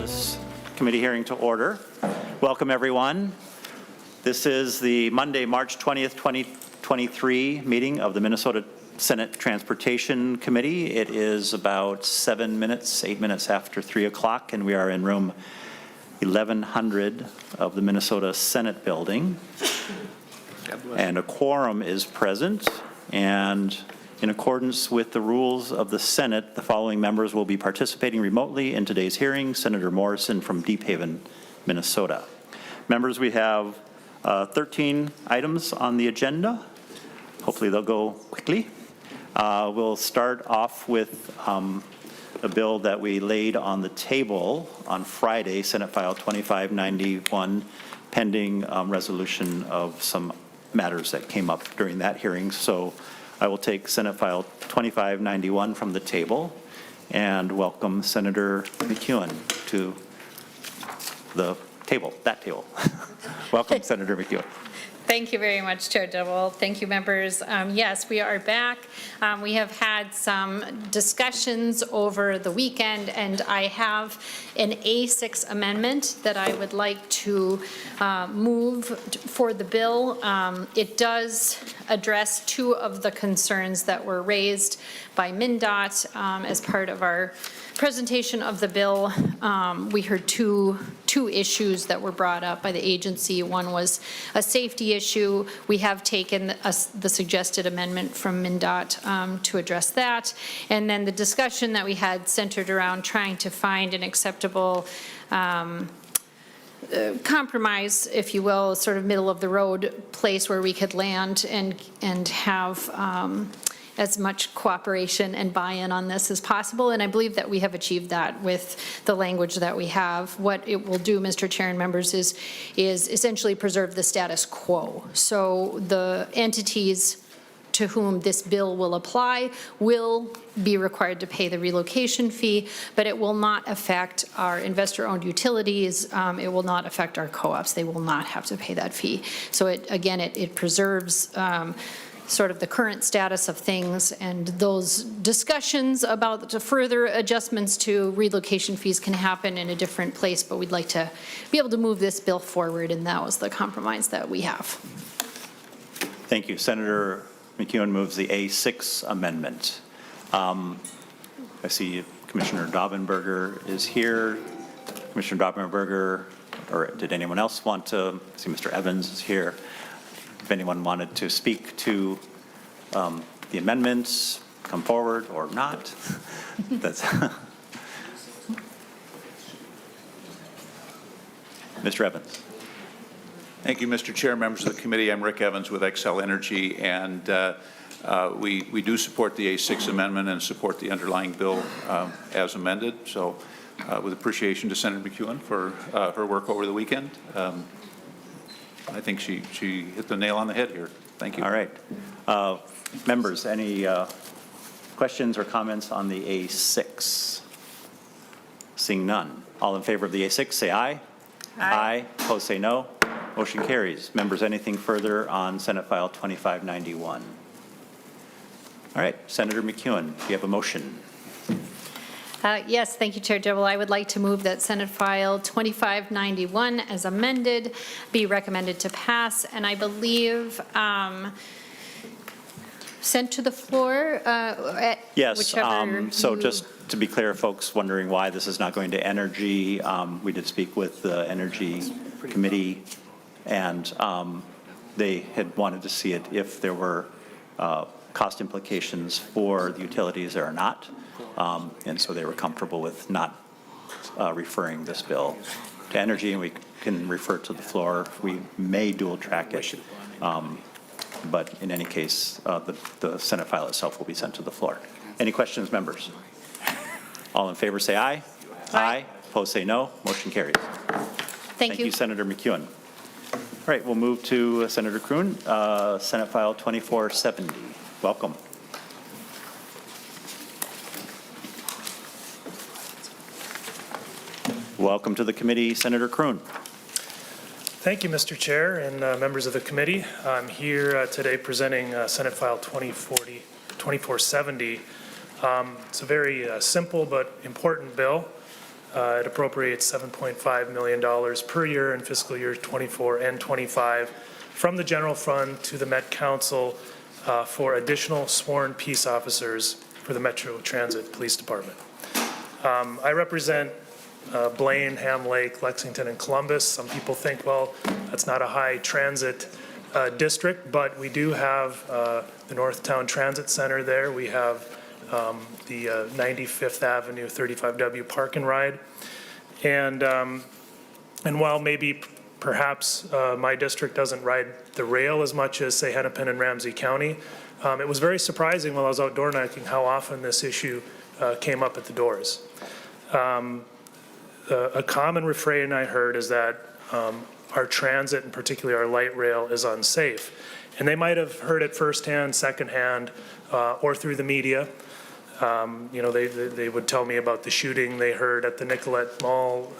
this committee hearing to order. Welcome, everyone. This is the Monday, March 20th, 2023 meeting of the Minnesota Senate Transportation Committee. It is about 8 minutes after 3 o'clock, and we are in room 1100 of the Minnesota Senate building. And a quorum is present, and in accordance with the rules of the Senate, the following members will be participating remotely in today's hearing. Senator Morrison from Deep Haven, Minnesota. Members, we have 13 items on the agenda. Hopefully they'll go quickly. We'll start off with a bill that we laid on the table on Friday, Senate File 2591, pending resolution of some matters that came up during that hearing. So I will take Senate File 2591 from the table and welcome Senator McEwen to the table, that table. Welcome, Senator McEwen. Thank you very much, Chair Dibble. Thank you, members. Yes, we are back. We have had some discussions over the weekend, and I have an A6 amendment that I would like to move for the bill. It does address two of the concerns that were raised by MnDOT as part of our presentation of the bill. We heard two issues that were brought up by the agency. One was a safety issue. We have taken the suggested amendment from MnDOT to address that. And then the discussion that we had centered around trying to find an acceptable compromise, if you will, sort of middle of the road place where we could land and have as much cooperation and buy-in on this as possible, and I believe that we have achieved that with the language that we have. What it will do, Mr. Chair and members, is essentially preserve the status quo. So the entities to whom this bill will apply will be required to pay the relocation fee, but it will not affect our investor-owned utilities. It will not affect our co-ops. They will not have to pay that fee. So it preserves sort of the current status of things, and those discussions about the further adjustments to relocation fees can happen in a different place, but we'd like to be able to move this bill forward, and that was the compromise that we have. Thank you. Senator McEwen moves the A6 amendment. I see Commissioner Daubenberger is here. Commissioner Daubenberger, or did anyone else want to? I see Mr. Evans is here. If anyone wanted to speak to the amendments, come forward or not. That's Mr. Evans. Thank you, Mr. Chair, members of the committee. I'm Rick Evans with Xcel Energy, and we do support the A6 amendment and support the underlying bill as amended. So with appreciation to Senator McEwen for her work over the weekend. I think she hit the nail on the head here. Thank you. All right. Members, any questions or comments on the A6? Seeing none. All in favor of the A6, say aye. Aye. Opposed, say no. Motion carries. Members, anything further on Senate File 2591? All right. Senator McEwen, do you have a motion? Yes, thank you, Chair Dibble. I would like to move that Senate File 2591 as amended be recommended to pass, and I believe sent to the floor at yes, whichever so just to be clear, folks wondering why this is not going to Energy, we did speak with the Energy Committee, and they had wanted to see it if there were cost implications for the utilities. There are not. And so they were comfortable with not referring this bill to Energy, and we can refer to the floor. We may dual track it, but in any case, the Senate file itself will be sent to the floor. Any questions, members? All in favor say aye. Aye. Opposed say no. Motion carries. Thank you, Senator McEwen. All right, we'll move to Senator Kreun, Senate File 2470. Welcome. Welcome to the committee, Senator Kreun. Thank you, Mr. Chair and members of the committee. I'm here today presenting Senate File 2470. It's a very simple but important bill. It appropriates $7.5 million per year in fiscal year 24 and 25 from the general fund to the Met Council for additional sworn peace officers for the Metro Transit Police Department. I represent Blaine, Ham Lake, Lexington, and Columbus. Some people think, well, that's not a high transit district, but we do have the Northtown Transit Center there. We have the 95th Avenue 35W Park and Ride. And while maybe perhaps my district doesn't ride the rail as much as, say, Hennepin and Ramsey County, it was very surprising while I was outdoor knocking how often this issue came up at the doors. A common refrain I heard is that our transit, and particularly our light rail, is unsafe. And they might have heard it firsthand, secondhand, or through the media. They would tell me about the shooting they heard at the Nicollet Mall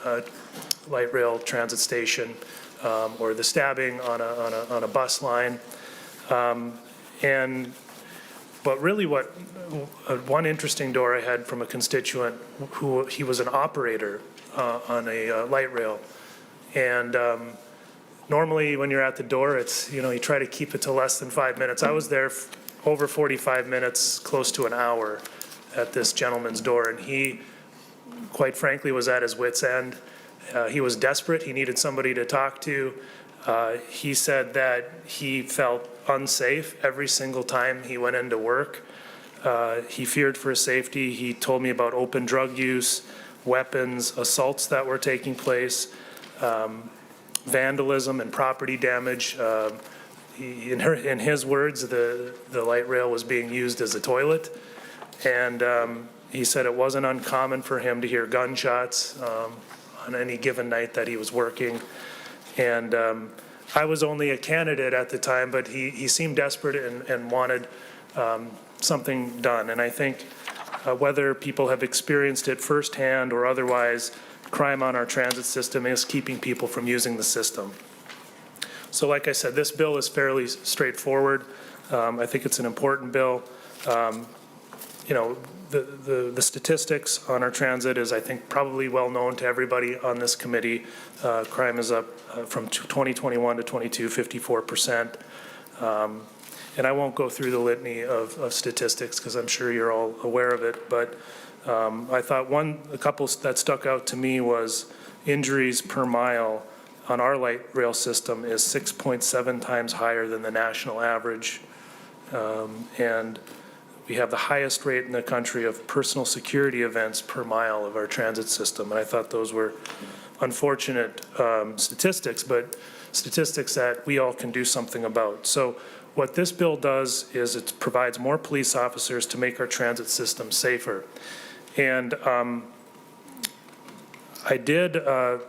light rail transit station, or the stabbing on a bus line. But really one interesting door I had from a constituent who he was an operator on a light rail. And normally when you're at the door, it's, you try to keep it to less than 5 minutes. I was there over 45 minutes, close to an hour at this gentleman's door. And he, quite frankly, was at his wit's end. He was desperate. He needed somebody to talk to. He said that he felt unsafe every single time he went into work. He feared for his safety. He told me about open drug use, weapons, assaults that were taking place, vandalism and property damage. In his words, the light rail was being used as a toilet. And he said it wasn't uncommon for him to hear gunshots on any given night that he was working. And I was only a candidate at the time, but he seemed desperate and wanted something done. And I think whether people have experienced it firsthand or otherwise, crime on our transit system is keeping people from using the system. So like I said, this bill is fairly straightforward. I think it's an important bill. The statistics on our transit is, I think, probably well known to everybody on this committee. Crime is up from 2021 to 22, 54%. And I won't go through the litany of statistics because I'm sure you're all aware of it. But I thought a couple that stuck out to me was injuries per mile on our light rail system is 6.7 times higher than the national average. And we have the highest rate in the country of personal security events per mile of our transit system. And I thought those were unfortunate statistics, but statistics that we all can do something about. So what this bill does is it provides more police officers to make our transit system safer. And I did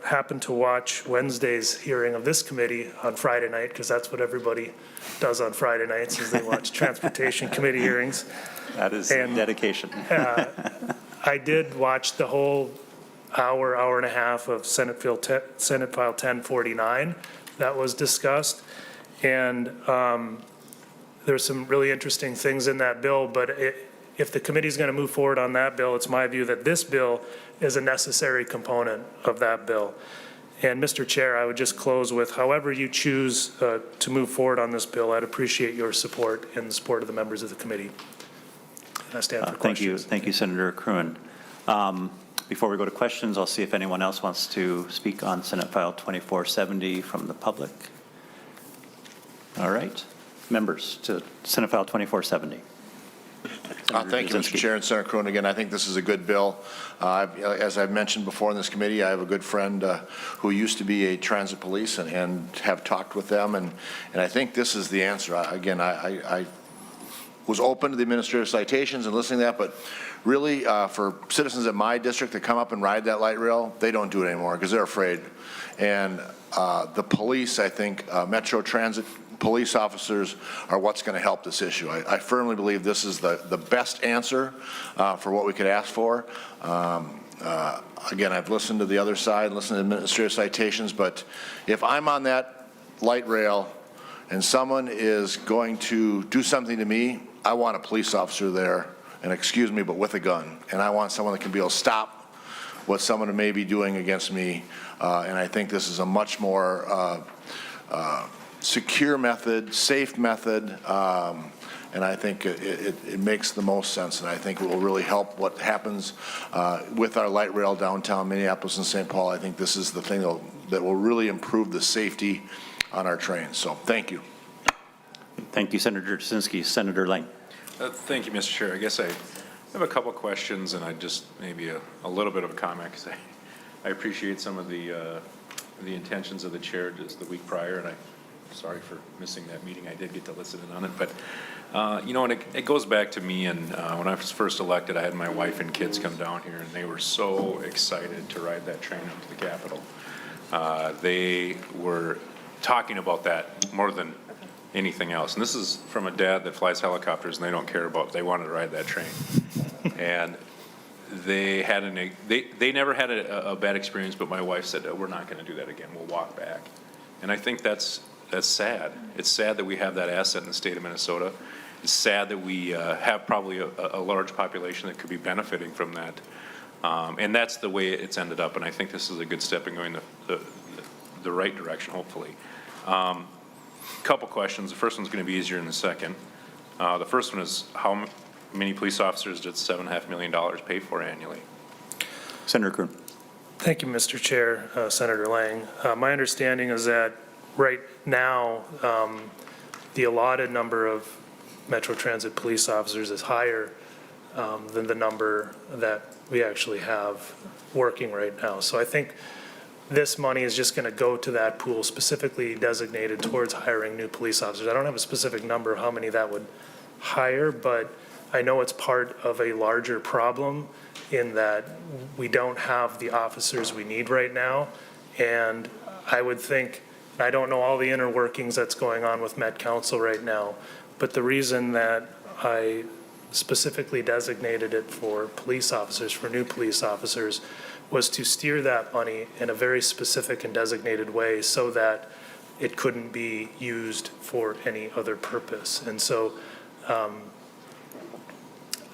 happen to watch Wednesday's hearing of this committee on Friday night, because that's what everybody does on Friday nights, is they watch transportation committee hearings. That is dedication. I did watch the whole hour and a half of Senate File 1049 that was discussed. And there's some really interesting things in that bill, but if the committee is going to move forward on that bill, it's my view that this bill is a necessary component of that bill. And Mr. Chair, I would just close with, however you choose to move forward on this bill, I'd appreciate your support and the support of the members of the committee. And I stand for questions. Thank you, Senator Kreun. Before we go to questions, I'll see if anyone else wants to speak on Senate File 2470 from the public. All right. Members to Senate File 2470. Thank you, Mr. Chair, and Senator Kreun. Again, I think this is a good bill. As I've mentioned before in this committee, I have a good friend who used to be a transit police and have talked with them, and I think this is the answer. I was open to the administrative citations and listening to that, but really for citizens in my district that come up and ride that light rail, they don't do it anymore because they're afraid. And the police, I think, Metro Transit police officers are what's going to help this issue. I firmly believe this is the best answer for what we could ask for. Again, I've listened to the other side, listened to administrative citations, but if I'm on that light rail and someone is going to do something to me, I want a police officer there, and excuse me, but with a gun. And I want someone that can be able to stop what someone may be doing against me. And I think this is a much more secure method, safe method, and I think it makes the most sense, and I think it will really help what happens with our light rail downtown Minneapolis and St. Paul. I think this is the thing that will really improve the safety on our trains. So thank you. Thank you, Senator Jasinski. Senator Lang. Thank you, Mr. Chair. I guess I have a couple questions, and I just maybe a little bit of a comment, because I appreciate some of the intentions of the chair just the week prior, and I'm sorry for missing that meeting. I did get to listen in on it, but you know, and it goes back to me, and when I was first elected, I had my wife and kids come down here, and they were so excited to ride that train up to the Capitol. They were talking about that more than anything else. And this is from a dad that flies helicopters, and they don't care about, they wanted to ride that train. And they had they never had a bad experience, but my wife said, we're not going to do that again. We'll walk back. And I think that's sad. It's sad that we have that asset in the state of Minnesota. It's sad that we have probably a large population that could be benefiting from that. And that's the way it's ended up. And I think this is a good step in going the right direction, hopefully. Couple questions. The first one's going to be easier than the second. The first one is, how many police officers did $7.5 million pay for annually? Senator Kreun. Thank you, Mr. Chair, Senator Lang. My understanding is that right now, the allotted number of Metro Transit police officers is higher than the number that we actually have working right now. So I think this money is just going to go to that pool specifically designated towards hiring new police officers. I don't have a specific number of how many that would hire, but I know it's part of a larger problem in that we don't have the officers we need right now. And I would think, I don't know all the inner workings that's going on with Met Council right now, but the reason that I specifically designated it for police officers, for new police officers, was to steer that money in a very specific and designated way so that it couldn't be used for any other purpose. And so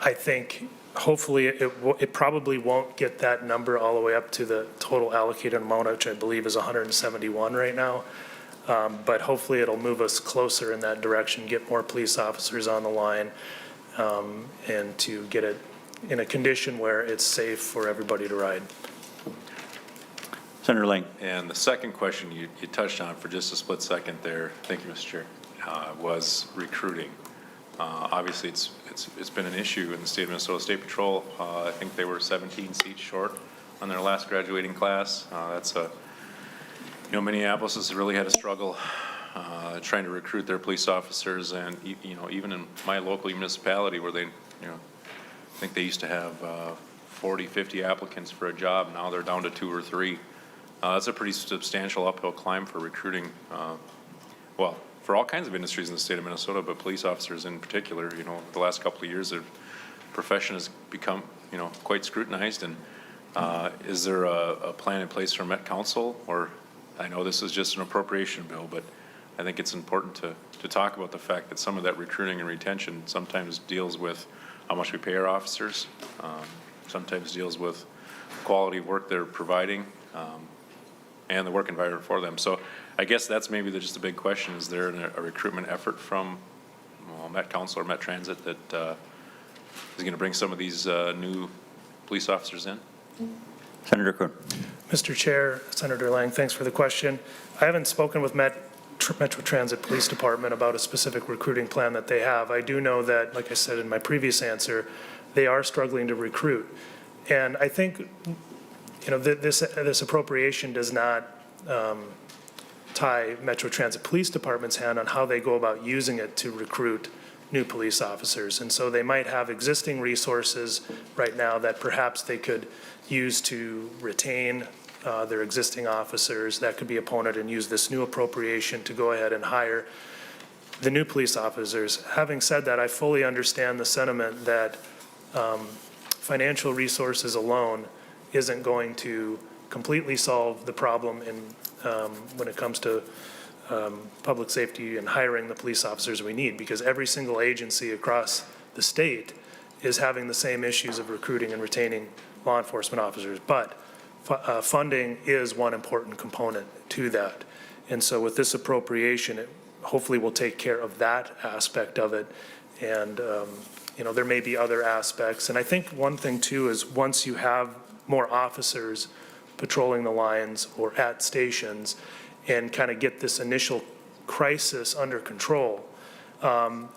I think hopefully it probably won't get that number all the way up to the total allocated amount, which I believe is 171 right now. But hopefully it'll move us closer in that direction, get more police officers on the line, and to get it in a condition where it's safe for everybody to ride. Senator Lang. And the second question you touched on for just a split second there, thank you, Mr. Chair, was recruiting. Obviously, it's been an issue in the state of Minnesota. State Patrol, I think they were 17 seats short on their last graduating class. Minneapolis has really had a struggle trying to recruit their police officers, and even in my local municipality where they, I think they used to have 40, 50 applicants for a job. Now they're down to 2 or 3. That's a pretty substantial uphill climb for recruiting, well, for all kinds of industries in the state of Minnesota, but police officers in particular. The last couple of years, the profession has become, quite scrutinized. And is there a plan in place for Met Council? Or I know this is just an appropriation bill, but I think it's important to talk about the fact that some of that recruiting and retention sometimes deals with how much we pay our officers, sometimes deals with quality work they're providing, and the work environment for them. So I guess that's maybe just a big question. Is there a recruitment effort from Met Council or Met Transit that is going to bring some of these new police officers in? Senator Kreun. Mr. Chair, Senator Lang, thanks for the question. I haven't spoken with Metro Transit Police Department about a specific recruiting plan that they have. I do know that, like I said in my previous answer, they are struggling to recruit. And I think, this appropriation does not tie Metro Transit Police Department's hand on how they go about using it to recruit new police officers. And so they might have existing resources right now that perhaps they could use to retain their existing officers. That could be a component, and use this new appropriation to go ahead and hire the new police officers. Having said that, I fully understand the sentiment that financial resources alone isn't going to completely solve the problem when it comes to public safety and hiring the police officers we need, because every single agency across the state is having the same issues of recruiting and retaining law enforcement officers. But funding is one important component to that. And so with this appropriation, it hopefully will take care of that aspect of it. And, you know, there may be other aspects. And I think one thing too is once you have more officers patrolling the lines or at stations and kind of get this initial crisis under control, and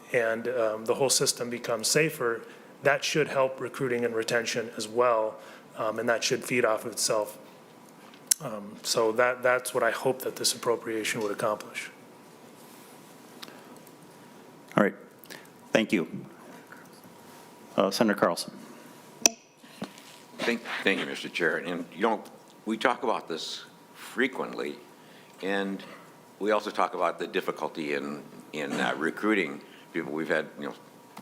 the whole system becomes safer, that should help recruiting and retention as well, and that should feed off of itself. So that's what I hope that this appropriation would accomplish. All right. Thank you. Senator Carlson. Thank you, Mr. Chair. And, you know, we talk about this frequently, and we also talk about the difficulty in recruiting people. We've had, you know,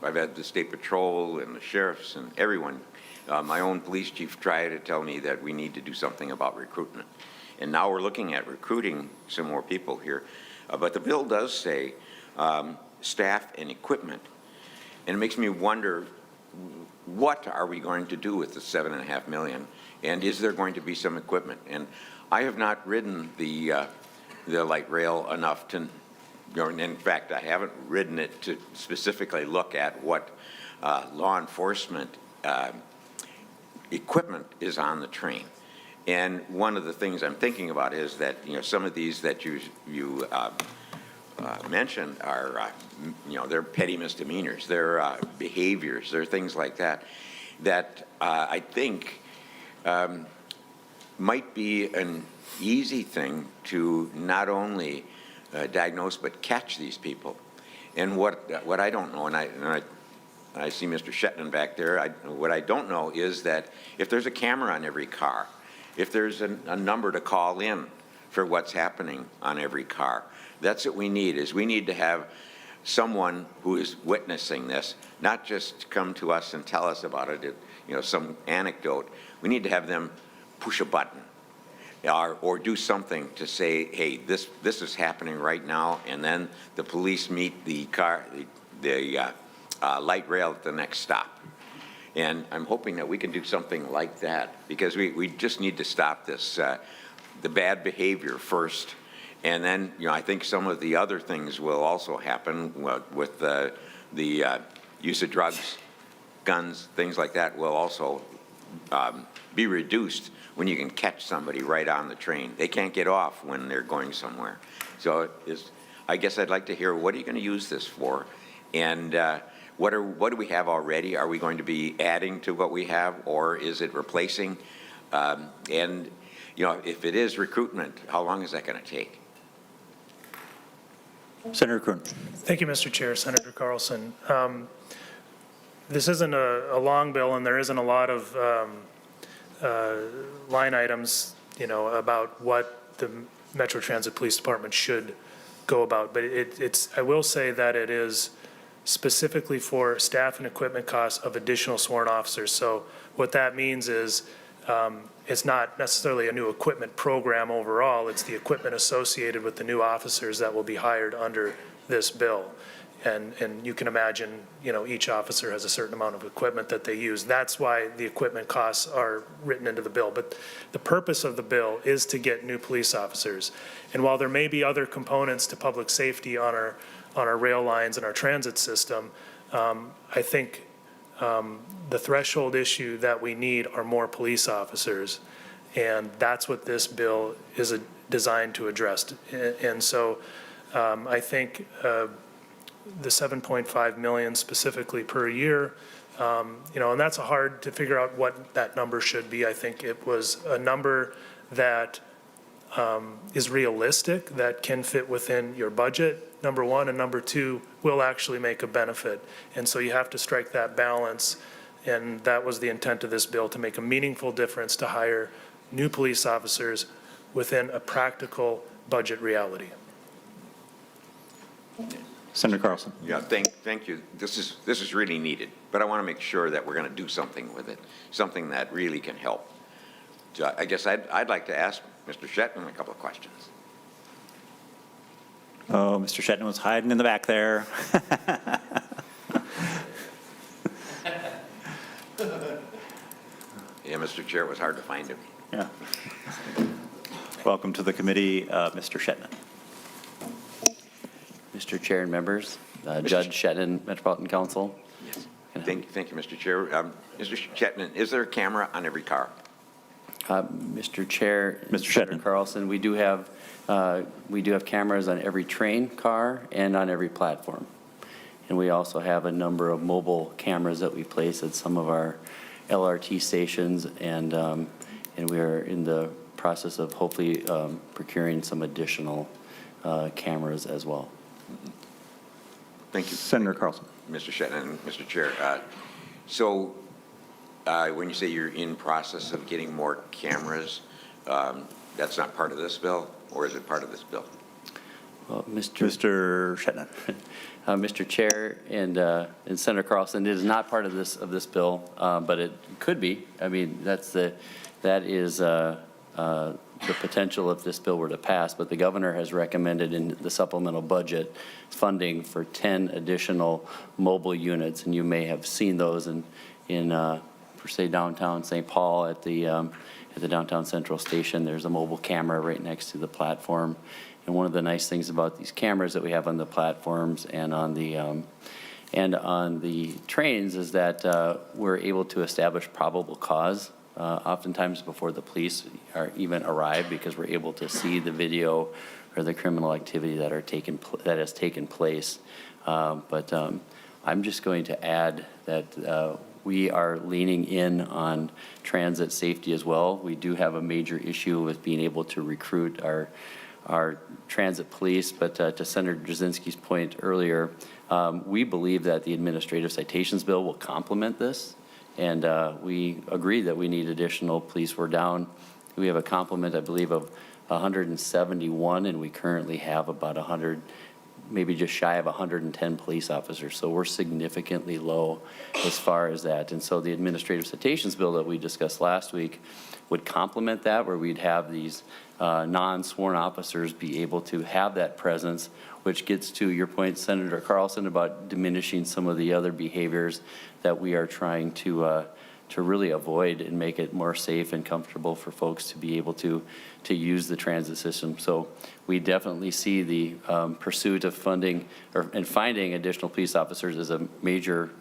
I've had the state patrol and the sheriffs and everyone, my own police chief, try to tell me that we need to do something about recruitment. And now we're looking at recruiting some more people here. But the bill does say staff and equipment. And it makes me wonder, what are we going to do with the $7.5 million? And is there going to be some equipment? And I have not ridden the light rail enough to, in fact, I haven't ridden it to specifically look at what law enforcement equipment is on the train. And one of the things I'm thinking about is that, you know, some of these that you mentioned are, you know, they're petty misdemeanors, they're behaviors, they're things like that, that I think might be an easy thing to not only diagnose but catch these people. And what I don't know, and I see Mr. Shetland back there, what I don't know is that if there's a camera on every car, if there's a number to call in for what's happening on every car, that's what we need. Is we need to have someone who is witnessing this, not just come to us and tell us about it, you know, some anecdote. We need to have them push a button or do something to say, hey, this is happening right now, and then the police meet the light rail at the next stop. And I'm hoping that we can do something like that, because we just need to stop this, the bad behavior first. And then, you know, I think some of the other things will also happen with the use of drugs, guns, things like that will also be reduced when you can catch somebody right on the train. They can't get off when they're going somewhere. So I guess I'd like to hear, what are you going to use this for? And what do we have already? Are we going to be adding to what we have, or is it replacing? And, you know, if it is recruitment, how long is that going to take? Senator Kreun. Thank you, Mr. Chair. Senator Carlson. This isn't a long bill, and there isn't a lot of line items, you know, about what the Metro Transit Police Department should go about. But I will say that it is specifically for staff and equipment costs of additional sworn officers. So what that means is it's not necessarily a new equipment program overall. It's the equipment associated with the new officers that will be hired under this bill. And you can imagine, you know, each officer has a certain amount of equipment that they use. That's why the equipment costs are written into the bill. But the purpose of the bill is to get new police officers. And while there may be other components to public safety on our rail lines and our transit system, I think the threshold issue that we need are more police officers. And that's what this bill is designed to address. And so I think the 7.5 million specifically per year, you know, and that's hard to figure out what that number should be. I think it was a number that is realistic, that can fit within your budget, number one, and number two, will actually make a benefit. And so you have to strike that balance, and that was the intent of this bill, to make a meaningful difference, to hire new police officers within a practical budget reality. Senator Carlson. Yeah, thank you. This is really needed, but I want to make sure that we're going to do something with it, something that really can help. So I guess I'd like to ask Mr. Shetland a couple of questions. Oh, Mr. Shetland was hiding in the back there. Yeah, Mr. Chair, it was hard to find him. Yeah. Welcome to the committee, Mr. Shetman. Mr. Chair and members, Judge Shetman, Metropolitan Council. Yes. Thank you, Mr. Chair. Mr. Shetman, is there a camera on every car? Mr. Chair, Mr. Senator Shetman. Carlson, we do have cameras on every train, car, and on every platform. And we also have a number of mobile cameras that we place at some of our LRT stations, and we are in the process of hopefully procuring some additional cameras as well. Thank you. Senator Carlson. Mr. Shetman, Mr. Chair. So when you say you're in process of getting more cameras, that's not part of this bill, or is it part of this bill? Well, Mr. Shetman. Mr. Chair and Senator Carlson, it is not part of this bill, but it could be. I mean, that is the potential if this bill were to pass. But the governor has recommended in the supplemental budget funding for 10 additional mobile units, and you may have seen those in for say downtown St. Paul at the downtown Central Station. There's a mobile camera right next to the platform. And one of the nice things about these cameras that we have on the platforms and on the trains is that we're able to establish probable cause oftentimes before the police are even arrive, because we're able to see the video or the criminal activity that has taken place. But I'm just going to add that we are leaning in on transit safety as well. We do have a major issue with being able to recruit our transit police, but to Senator Jasinski's point earlier, we believe that the administrative citations bill will complement this, and we agree that we need additional police. We're down, we have a complement, I believe, of 171, and we currently have about 100, maybe just shy of 110 police officers, so we're significantly low as far as that. And so the administrative citations bill that we discussed last week would complement that, where we'd have these non-sworn officers be able to have that presence, which gets to your point, Senator Carlson, about diminishing some of the other behaviors that we are trying to really avoid and make it more safe and comfortable for folks to be able to use the transit system. So we definitely see the pursuit of funding and finding additional police officers as a major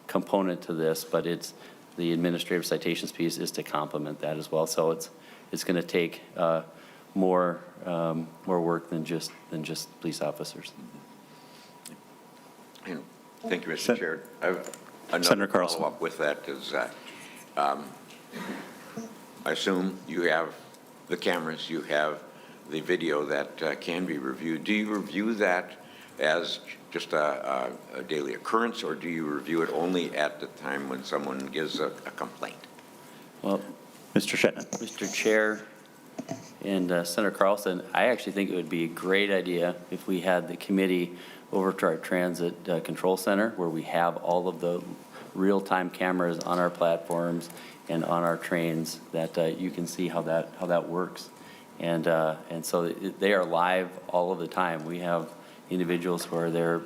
component to this, but it's the administrative citations piece is to complement that as well. So it's going to take more work than just police officers. And thank you, Mr. Chair. I have Senator another Carlson. follow-up with that is I assume you have the cameras, you have the video that can be reviewed. Do you review that as just a daily occurrence, or do you review it only at the time when someone gives a complaint? Well, Mr. Shetman. Mr. Chair and Senator Carlson, I actually think it would be a great idea if we had the committee over to our transit control center, where we have all of the real-time cameras on our platforms and on our trains, that you can see how that works. And so they are live all of the time. We have individuals who are there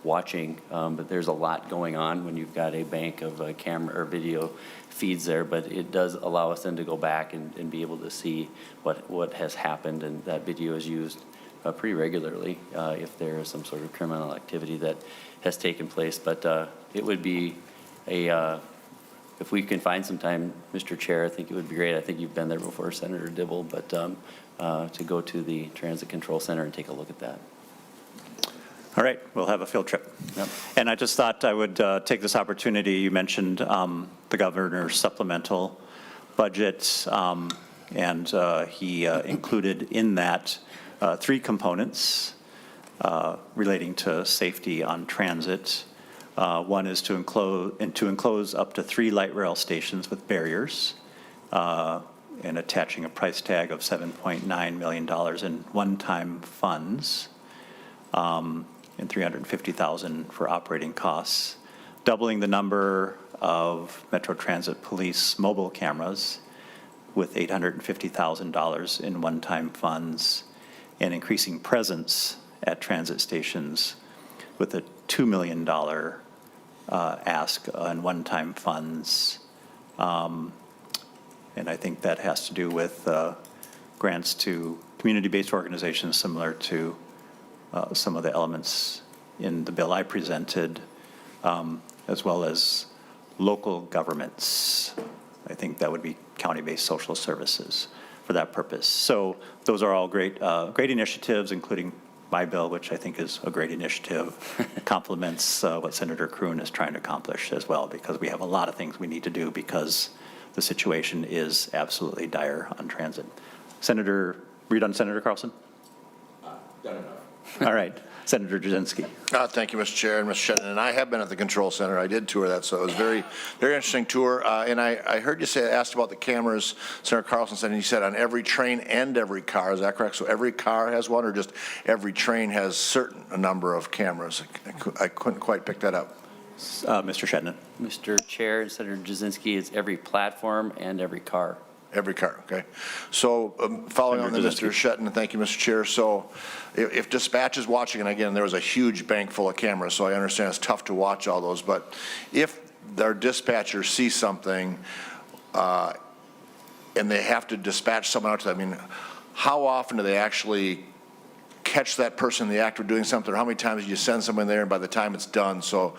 watching, but there's a lot going on when you've got a bank of camera or video feeds there, but it does allow us then to go back and be able to see what has happened, and that video is used pretty regularly if there is some sort of criminal activity that has taken place. But it would be if we can find some time, Mr. Chair, I think it would be great. I think you've been there before, Senator Dibble, but to go to the Transit Control Center and take a look at that. All right, we'll have a field trip. Yep. And I just thought I would take this opportunity. You mentioned the governor's supplemental budget, and he included in that 3 components relating to safety on transit. One is to enclose up to 3 light rail stations with barriers, and attaching a price tag of $7.9 million in one-time funds, and $350,000 for operating costs, doubling the number of Metro Transit Police mobile cameras with $850,000 in one-time funds, and increasing presence at transit stations with a $2 million ask on one-time funds, And I think that has to do with grants to community-based organizations similar to some of the elements in the bill I presented, as well as local governments. I think that would be county-based social services for that purpose. So those are all great, great initiatives, including my bill, which I think is a great initiative, complements what Senator Kreun is trying to accomplish as well, because we have a lot of things we need to do because the situation is absolutely dire on transit. Senator, were you done, Senator Carlson? Done enough. All right. Senator Jasinski. Thank you, Mr. Chair and Mr. Shetton. And I have been at the Control Center. I did tour that, so it was very, very interesting tour. And I heard you say, asked about the cameras, Senator Carlson said, and you said on every train and every car. Is that correct? So every car has one, or just every train has a number of cameras? I couldn't quite pick that up. Mr. Shetton. Mr. Chair, Senator Jasinski, it's every platform and every car. Every car, okay. So following on to Mr. Shetton, thank you, Mr. Chair. So if dispatch is watching, and again, there was a huge bank full of cameras, so I understand it's tough to watch all those, but if their dispatcher sees something and they have to dispatch someone out to them, I mean, how often do they actually catch that person in the act of doing something, or how many times do you send someone there and by the time it's done? So,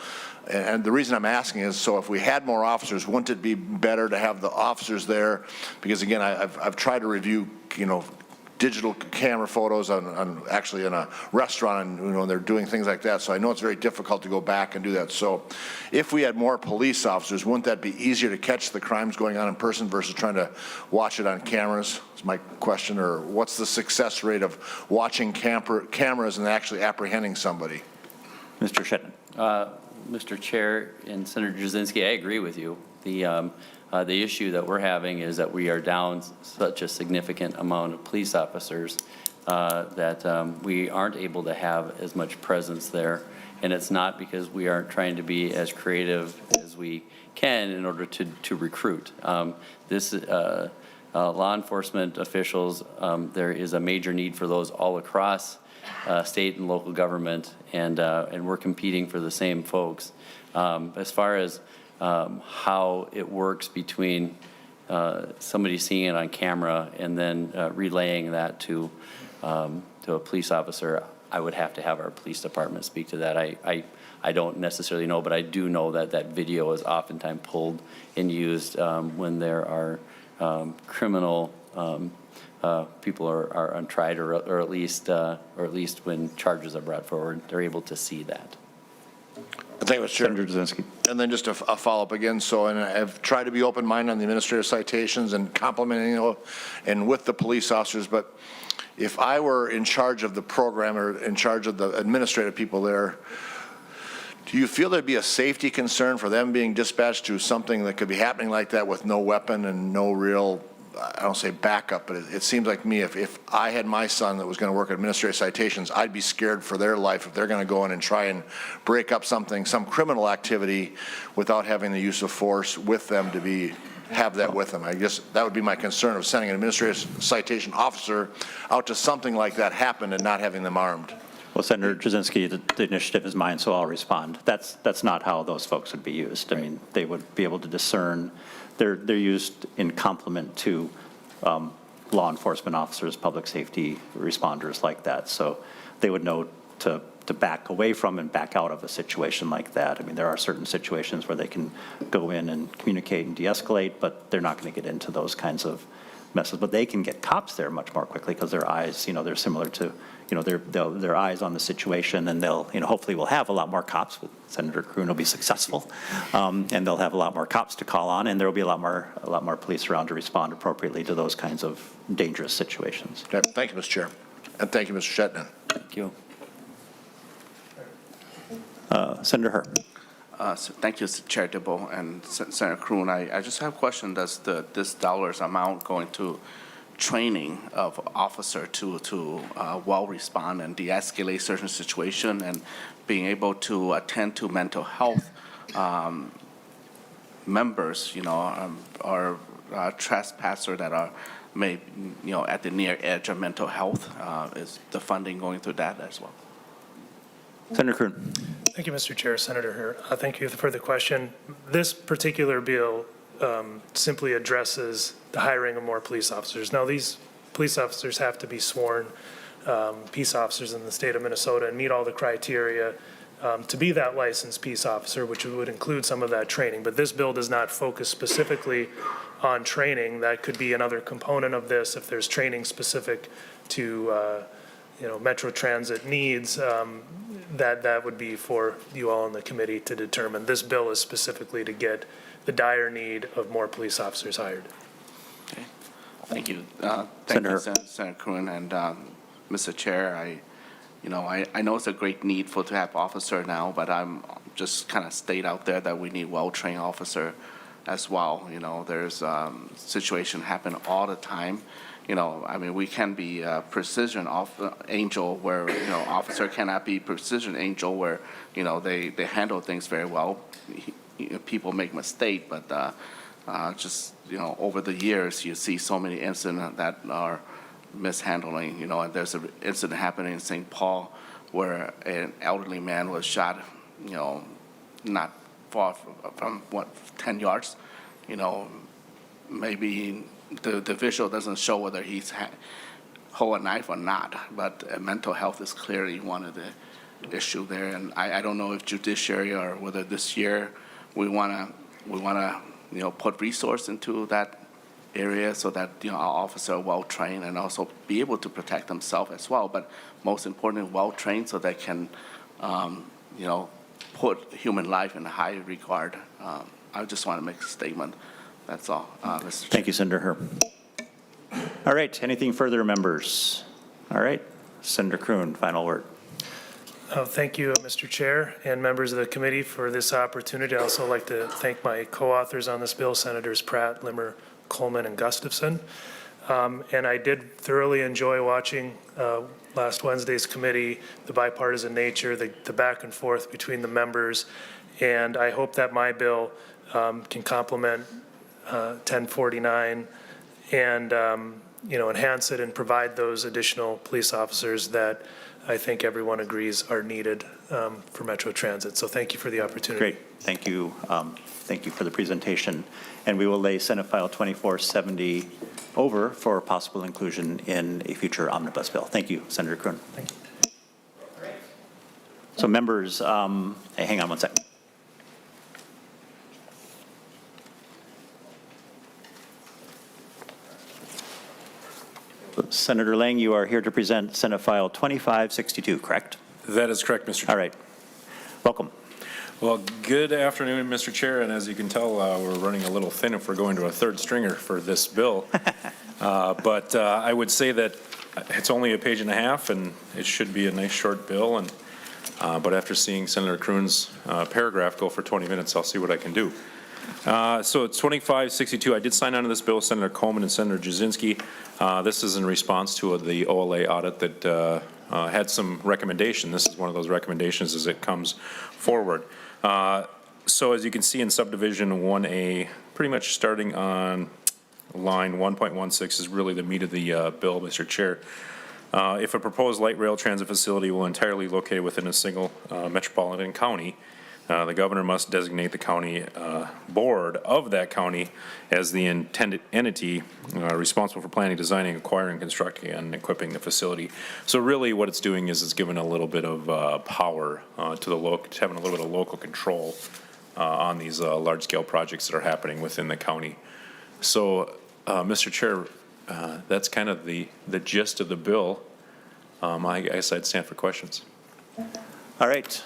and the reason I'm asking is, so if we had more officers, wouldn't it be better to have the officers there? Because again, I've tried to review, digital camera photos on actually in a restaurant, and they're doing things like that. So I know it's very difficult to go back and do that. So if we had more police officers, wouldn't that be easier to catch the crimes going on in person versus trying to watch it on cameras? Is my question. Or what's the success rate of watching cameras and actually apprehending somebody? Mr. Shetton. Mr. Chair and Senator Jasinski, I agree with you. The issue that we're having is that we are down such a significant amount of police officers that we aren't able to have as much presence there. And it's not because we aren't trying to be as creative as we can in order to recruit. Law enforcement officials, there is a major need for those all across state and local government, and we're competing for the same folks. As far as how it works between somebody seeing it on camera and then relaying that to a police officer, I would have to have our police department speak to that. I don't necessarily know, but I do know that that video is oftentimes pulled and used when there are criminal people are untried, or at least when charges are brought forward, they're able to see that. Thank you, Mr. Chair. Senator Jasinski. And then just a follow-up again. So, and I've tried to be open-minded on the administrative citations and complimenting, and with the police officers, but if I were in charge of the program or in charge of the administrative people there, do you feel there'd be a safety concern for them being dispatched to something that could be happening like that with no weapon and no real, I don't say backup, but it seems like me, if I had my son that was going to work at administrative citations, I'd be scared for their life if they're going to go in and try and break up something, some criminal activity, without having the use of force with them to have that with them. I guess that would be my concern of sending an administrative citation officer out to something like that happen and not having them armed. Well, Senator Jasinski, the initiative is mine, so I'll respond. That's not how those folks would be used. I mean, they would be able to discern. They're used in complement to law enforcement officers, public safety responders like that. So they would know to back away from and back out of a situation like that. I mean, there are certain situations where they can go in and communicate and de-escalate, but they're not going to get into those kinds of messes. But they can get cops there much more quickly because their eyes, they're similar to, their eyes on the situation, and they'll, hopefully we'll have a lot more cops. Senator Kreun will be successful, and they'll have a lot more cops to call on, and there will be a lot more police around to respond appropriately to those kinds of dangerous situations. Okay. Thank you, Mr. Chair. And thank you, Mr. Shetton. Thank you. Senator Her. So thank you, Chair DeBoe and Senator Kreun. I just have a question. Does this dollars amount going to training of officer to well respond and de-escalate certain situation and being able to attend to mental health members, or trespasser that are at the near edge of mental health? Is the funding going through that as well? Senator Kreun. Thank you, Mr. Chair. Senator Her, thank you for the question. This particular bill simply addresses the hiring of more police officers. Now, these police officers have to be sworn peace officers in the state of Minnesota and meet all the criteria to be that licensed peace officer, which would include some of that training. But this bill does not focus specifically on training. That could be another component of this if there's training specific to Metro Transit needs. That would be for you all in the committee to determine. This bill is specifically to get the dire need of more police officers hired. Okay. Thank you. Thank Senator. you, Senator Kreun, and Mr. Chair. I know it's a great need to have officer now, but I'm just kind of state out there that we need well-trained officer as well. There's situation happen all the time. We can be a precision angel where, officer cannot be precision angel where, they handle things very well. People make mistake, but over the years, you see so many incidents that are mishandling, and there's an incident happening in St. Paul where an elderly man was shot, not far from 10 yards, maybe the visual doesn't show whether he's hold a knife or not, but mental health is clearly one of the issue there. And I don't know if judiciary or whether this year we wanna put resource into that area so that our officers are well trained and also be able to protect themselves as well. But most importantly, well trained so they can put human life in a high regard. I just want to make a statement. That's all, Mr. Chair. Thank you, Senator Herb. All right, anything further, members? All right, Senator Kreun, final word. Thank you, Mr. Chair and members of the committee for this opportunity. I'd also like to thank my co-authors on this bill, Senators Pratt, Limmer, Coleman, and Gustafson. And I did thoroughly enjoy watching last Wednesday's committee, the bipartisan nature, the back and forth between the members. And I hope that my bill can complement 1049 and enhance it and provide those additional police officers that I think everyone agrees are needed for Metro Transit. So thank you for the opportunity. Great, thank you. Thank you for the presentation. And we will lay Senate File 2470 over for possible inclusion in a future omnibus bill. Thank you, Senator Kreun. Thank you. So members, hang on one second. Senator Lang, you are here to present Senate File 2562, correct? That is correct, Mr. Chair. All right. Welcome. Well, good afternoon, Mr. Chair, and as you can tell, we're running a little thin if we're going to a third stringer for this bill. But I would say that it's only a page and a half, and it should be a nice short bill. And but after seeing Senator Kreun's paragraph go for 20 minutes, I'll see what I can do. So it's 2562. I did sign on to this bill with Senator Coleman and Senator Jasinski. This is in response to the OLA audit that had some recommendation. This is one of those recommendations as it comes forward. So as you can see in subdivision 1A, pretty much starting on line 1.16 is really the meat of the bill, Mr. Chair. If a proposed light rail transit facility will entirely located within a single metropolitan county, the governor must designate the county board of that county as the intended entity responsible for planning, designing, acquiring, constructing, and equipping the facility. So really what it's doing is it's giving a little bit of power to the local, having a little bit of local control on these large-scale projects that are happening within the county. So, Mr. Chair, that's kind of the gist of the bill. I guess I'd stand for questions. All right.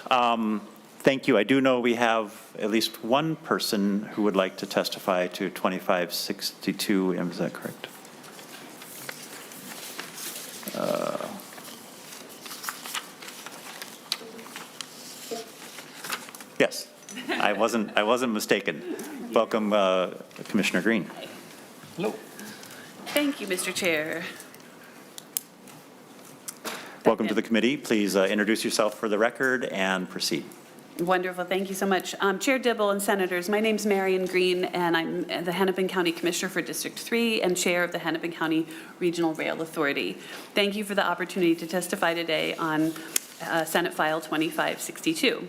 Thank you. I do know we have at least one person who would like to testify to 2562. Is that correct? Yes, I wasn't mistaken. Welcome, Commissioner Green. Hello. Thank you, Mr. Chair. Welcome to the committee. Please introduce yourself for the record and proceed. Wonderful. Thank you so much. Chair Dibble and Senators, my name's Marion Green, and I'm the Hennepin County Commissioner for District 3 and Chair of the Hennepin County Regional Rail Authority. Thank you for the opportunity to testify today on Senate File 2562.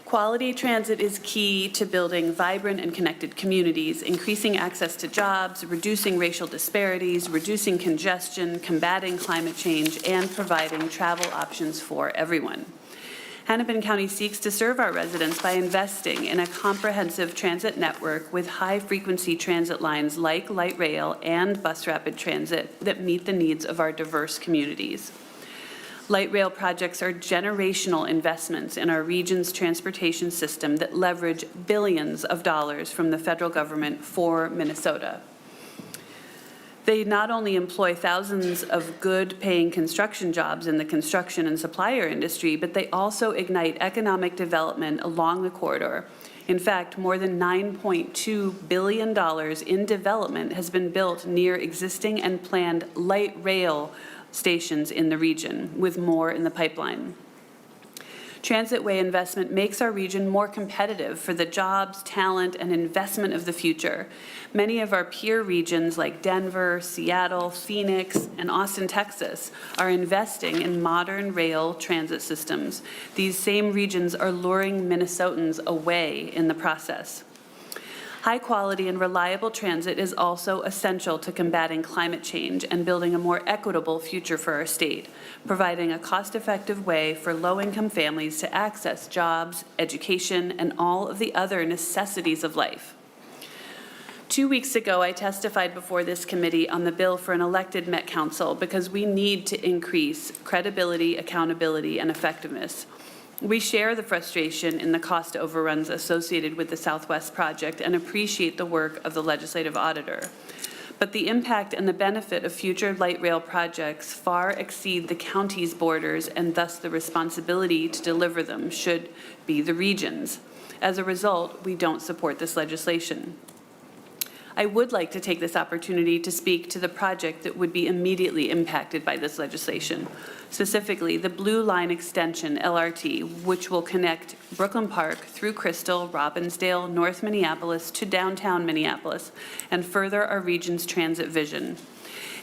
Quality transit is key to building vibrant and connected communities, increasing access to jobs, reducing racial disparities, reducing congestion, combating climate change, and providing travel options for everyone. Hennepin County seeks to serve our residents by investing in a comprehensive transit network with high-frequency transit lines like light rail and bus rapid transit that meet the needs of our diverse communities. Light rail projects are generational investments in our region's transportation system that leverage billions of dollars from the federal government for Minnesota. They not only employ thousands of good-paying construction jobs in the construction and supplier industry, but they also ignite economic development along the corridor. In fact, more than $9.2 billion in development has been built near existing and planned light rail stations in the region, with more in the pipeline. Transitway investment makes our region more competitive for the jobs, talent, and investment of the future. Many of our peer regions like Denver, Seattle, Phoenix, and Austin, Texas are investing in modern rail transit systems. These same regions are luring Minnesotans away in the process. High-quality and reliable transit is also essential to combating climate change and building a more equitable future for our state, providing a cost-effective way for low-income families to access jobs, education, and all of the other necessities of life. 2 weeks ago, I testified before this committee on the bill for an elected Met Council because we need to increase credibility, accountability, and effectiveness. We share the frustration in the cost overruns associated with the Southwest project and appreciate the work of the legislative auditor. But the impact and the benefit of future light rail projects far exceed the county's borders, and thus the responsibility to deliver them should be the region's. As a result, we don't support this legislation. I would like to take this opportunity to speak to the project that would be immediately impacted by this legislation, specifically the Blue Line Extension, LRT, which will connect Brooklyn Park through Crystal, Robbinsdale, North Minneapolis to downtown Minneapolis, and further our region's transit vision.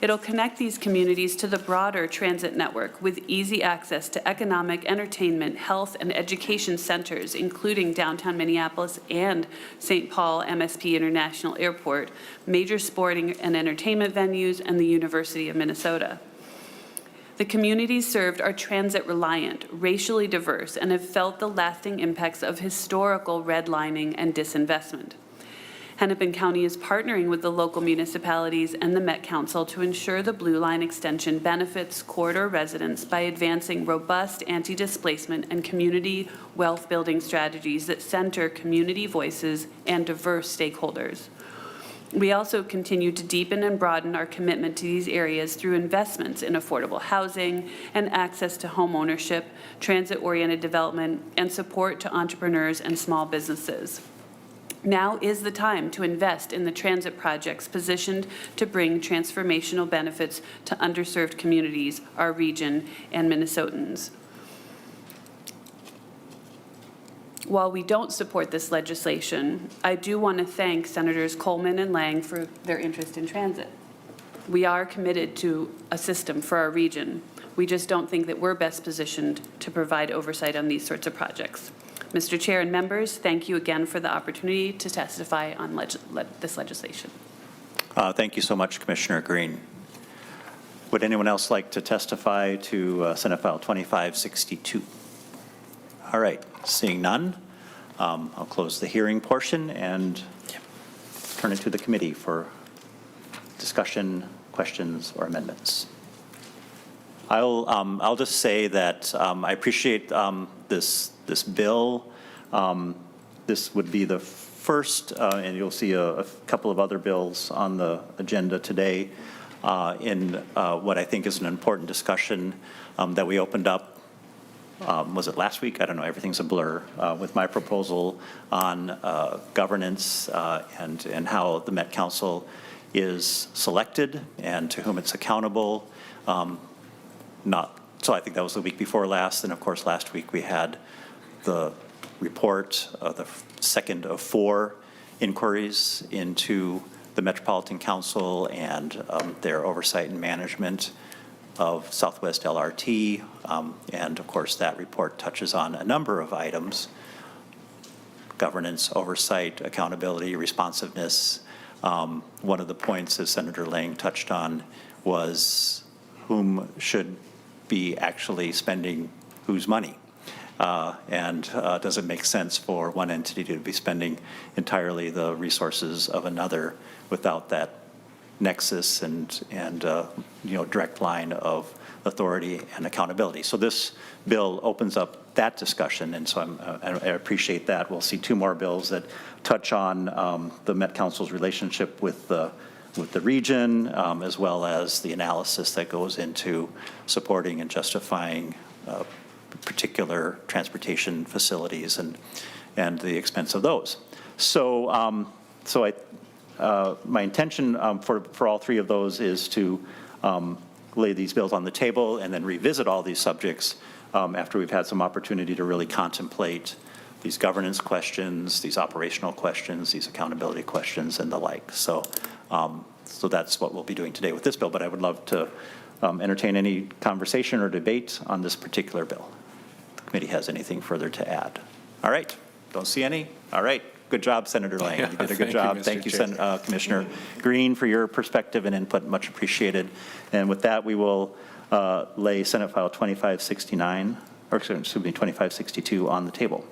It'll connect these communities to the broader transit network with easy access to economic, entertainment, health, and education centers, including downtown Minneapolis and St. Paul MSP International Airport, major sporting and entertainment venues, and the University of Minnesota. The communities served are transit reliant, racially diverse, and have felt the lasting impacts of historical redlining and disinvestment. Hennepin County is partnering with the local municipalities and the Met Council to ensure the Blue Line extension benefits corridor residents by advancing robust anti-displacement and community wealth-building strategies that center community voices and diverse stakeholders. We also continue to deepen and broaden our commitment to these areas through investments in affordable housing and access to home ownership, transit-oriented development, and support to entrepreneurs and small businesses. Now is the time to invest in the transit projects positioned to bring transformational benefits to underserved communities, our region, and Minnesotans. While we don't support this legislation, I do want to thank Senators Coleman and Lang for their interest in transit. We are committed to a system for our region. We just don't think that we're best positioned to provide oversight on these sorts of projects. Mr. Chair and members, thank you again for the opportunity to testify on this legislation. Thank you so much, Commissioner Green. Would anyone else like to testify to Senate File 2562? All right, seeing none, I'll close the hearing portion and turn it to the committee for discussion, questions, or amendments. I'll just say that I appreciate this bill. This would be the first, and you'll see a couple of other bills on the agenda today in what I think is an important discussion that we opened up. Was it last week? I don't know. Everything's a blur with my proposal on governance and how the Met Council is selected and to whom it's accountable. So I think that was the week before last, and of course last week we had the report, the second of 4 inquiries into the Metropolitan Council and their oversight and management of Southwest LRT, and of course that report touches on a number of items, governance, oversight, accountability, responsiveness. One of the points, as Senator Lang touched on, was whom should be actually spending whose money. And does it make sense for one entity to be spending entirely the resources of another without that nexus and direct line of authority and accountability? So this bill opens up that discussion, and so I appreciate that. We'll see two more bills that touch on the Met Council's relationship with the region, as well as the analysis that goes into supporting and justifying particular transportation facilities and the expense of those. So, my intention for all three of those is to lay these bills on the table and then revisit all these subjects after we've had some opportunity to really contemplate these governance questions, these operational questions, these accountability questions, and the like. So, so that's what we'll be doing today with this bill, but I would love to entertain any conversation or debate on this particular bill. If the committee has anything further to add. All right, don't see any? All right, good job, Senator Lang. You did a good job. Thank you, Commissioner Green, for your perspective and input, much appreciated. And with that, we will lay Senate File 2569, or excuse me, 2562 on the table.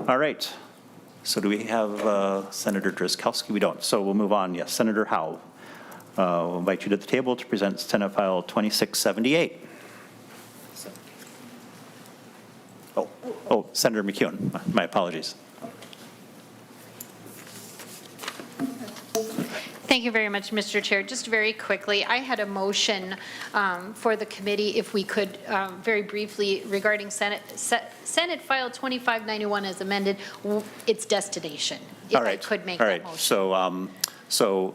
All right, so do we have Senator Drazkowski? We don't, so we'll move on. Yes, Senator Howe. We'll invite you to the table to present Senate File 2678. Oh, Senator McEwen, my apologies. Thank you very much, Mr. Chair. Just very quickly, I had a motion for the committee, if we could, very briefly, regarding Senate File 2591 as amended, its destination, if I could make that motion. So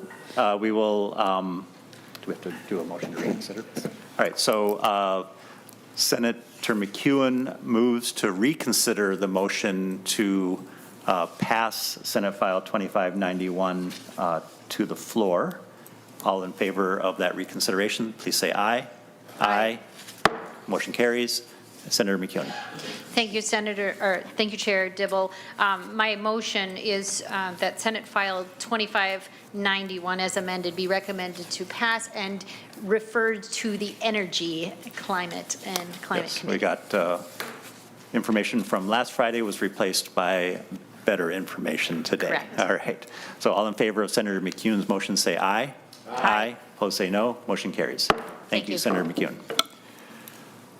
we will, do we have to do a motion to reconsider? All right, so Senator McEwen moves to reconsider the motion to pass Senate File 2591 to the floor. All in favor of that reconsideration, please say aye. Aye. Motion carries. Senator McEwen. Thank you, thank you, Chair Dibble. My motion is that Senate File 2591 as amended be recommended to pass and referred to the Energy, Climate, and Climate Committee. We got information from last Friday was replaced by better information today. Correct. All right. So all in favor of Senator McEwen's motion, say aye. Aye. Opposed, say no. Motion carries. Thank you, Senator McEwen.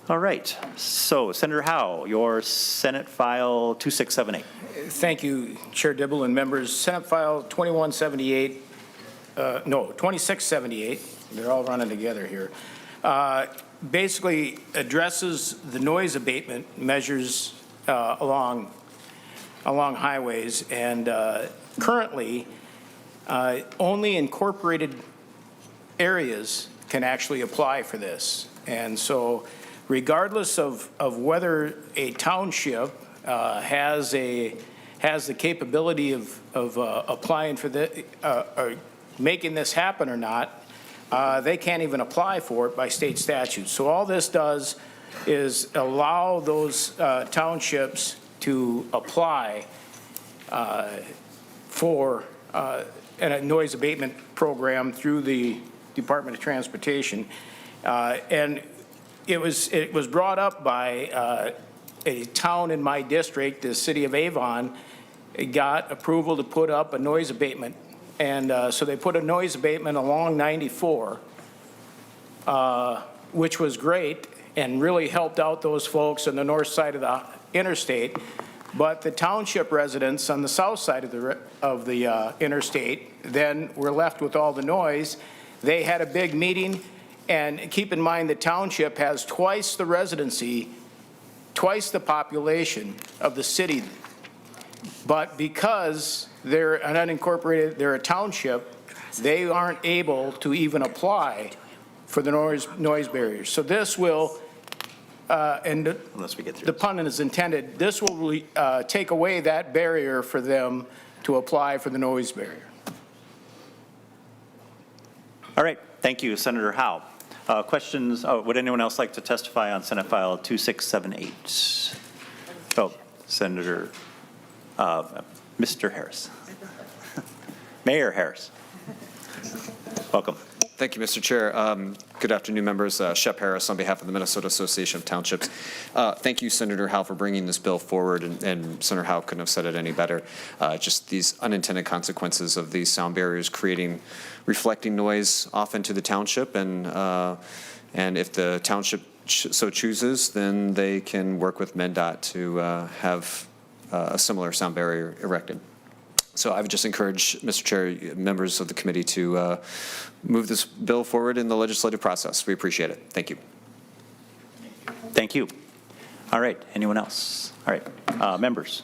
All right. So, Senator Howe, your Senate File 2678. Thank you, Chair Dibble and members. Senate File 2678, they're all running together here, basically addresses the noise abatement measures along highways, and currently only incorporated areas can actually apply for this. And so regardless of whether a township has the capability of applying for the, or making this happen or not, they can't even apply for it by state statute. So all this does is allow those townships to apply for a noise abatement program through the Department of Transportation. And it was brought up by a town in my district, the city of Avon. It got approval to put up a noise abatement. And so they put a noise abatement along 94, which was great and really helped out those folks on the north side of the interstate. But the township residents on the south side of the interstate then were left with all the noise. They had a big meeting, and keep in mind the township has twice the residency, twice the population of the city. But because they're an unincorporated, they're a township, they aren't able to even apply for the noise barriers. So this will, and Unless we get through the this. pun is intended, this will take away that barrier for them to apply for the noise barrier. All right. Thank you, Senator Howe. Questions? Oh, would anyone else like to testify on Senate File 2678? Oh, Senator Mr. Harris. Mayor Harris. Welcome. Thank you, Mr. Chair. Good afternoon, members. Shep Harris on behalf of the Minnesota Association of Townships. Thank you, Senator Howe, for bringing this bill forward, and Senator Howe couldn't have said it any better. Just these unintended consequences of these sound barriers reflecting noise off into the township, and if the township so chooses, then they can work with MnDOT to have a similar sound barrier erected. So I would just encourage, Mr. Chair, members of the committee to move this bill forward in the legislative process. We appreciate it. Thank you. Thank you. All right, anyone else? All right, members.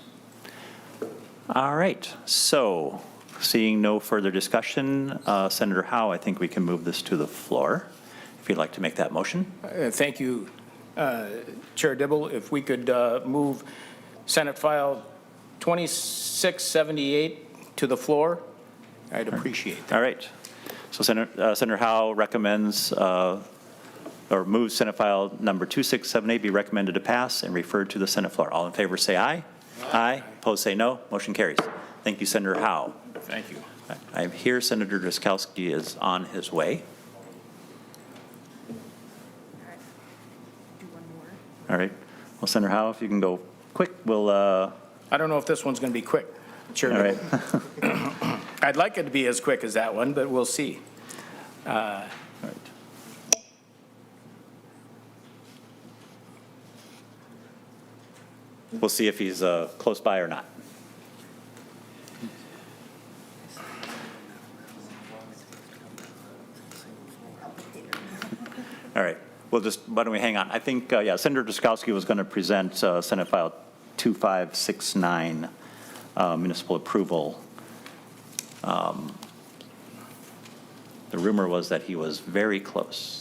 All right, so seeing no further discussion, Senator Howe, I think we can move this to the floor, if you'd like to make that motion. Thank you, Chair Dibble. If we could move Senate File 2678 to the floor, I'd appreciate that. All right. So Senator Howe recommends or moves Senate File number 2678 be recommended to pass and referred to the Senate floor. All in favor say aye. Aye. Opposed say no. Motion carries. Thank you, Senator Howe. Thank you. I hear Senator Jasinski is on his way. All right. Well, Senator Howe, if you can go quick, we'll I don't know if this one's going to be quick, Chair. all right. I'd like it to be as quick as that one, but we'll see. All right. We'll see if he's close by or not. All right. We'll just, why don't we hang on? I think, yeah, Senator Jasinski was going to present Senate File 2569, municipal approval. The rumor was that he was very close.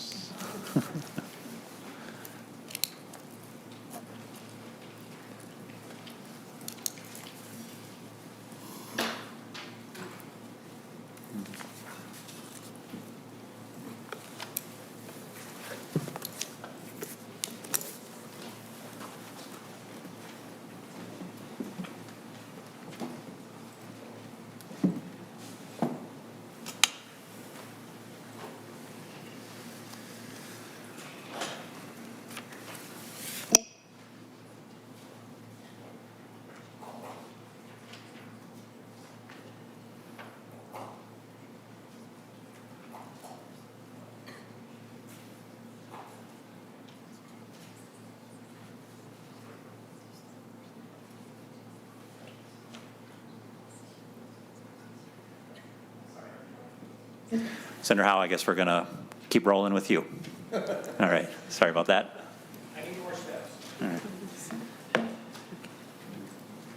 Senator Howe, I guess we're going to keep rolling with you. All right. Sorry about that. I need more steps. All right.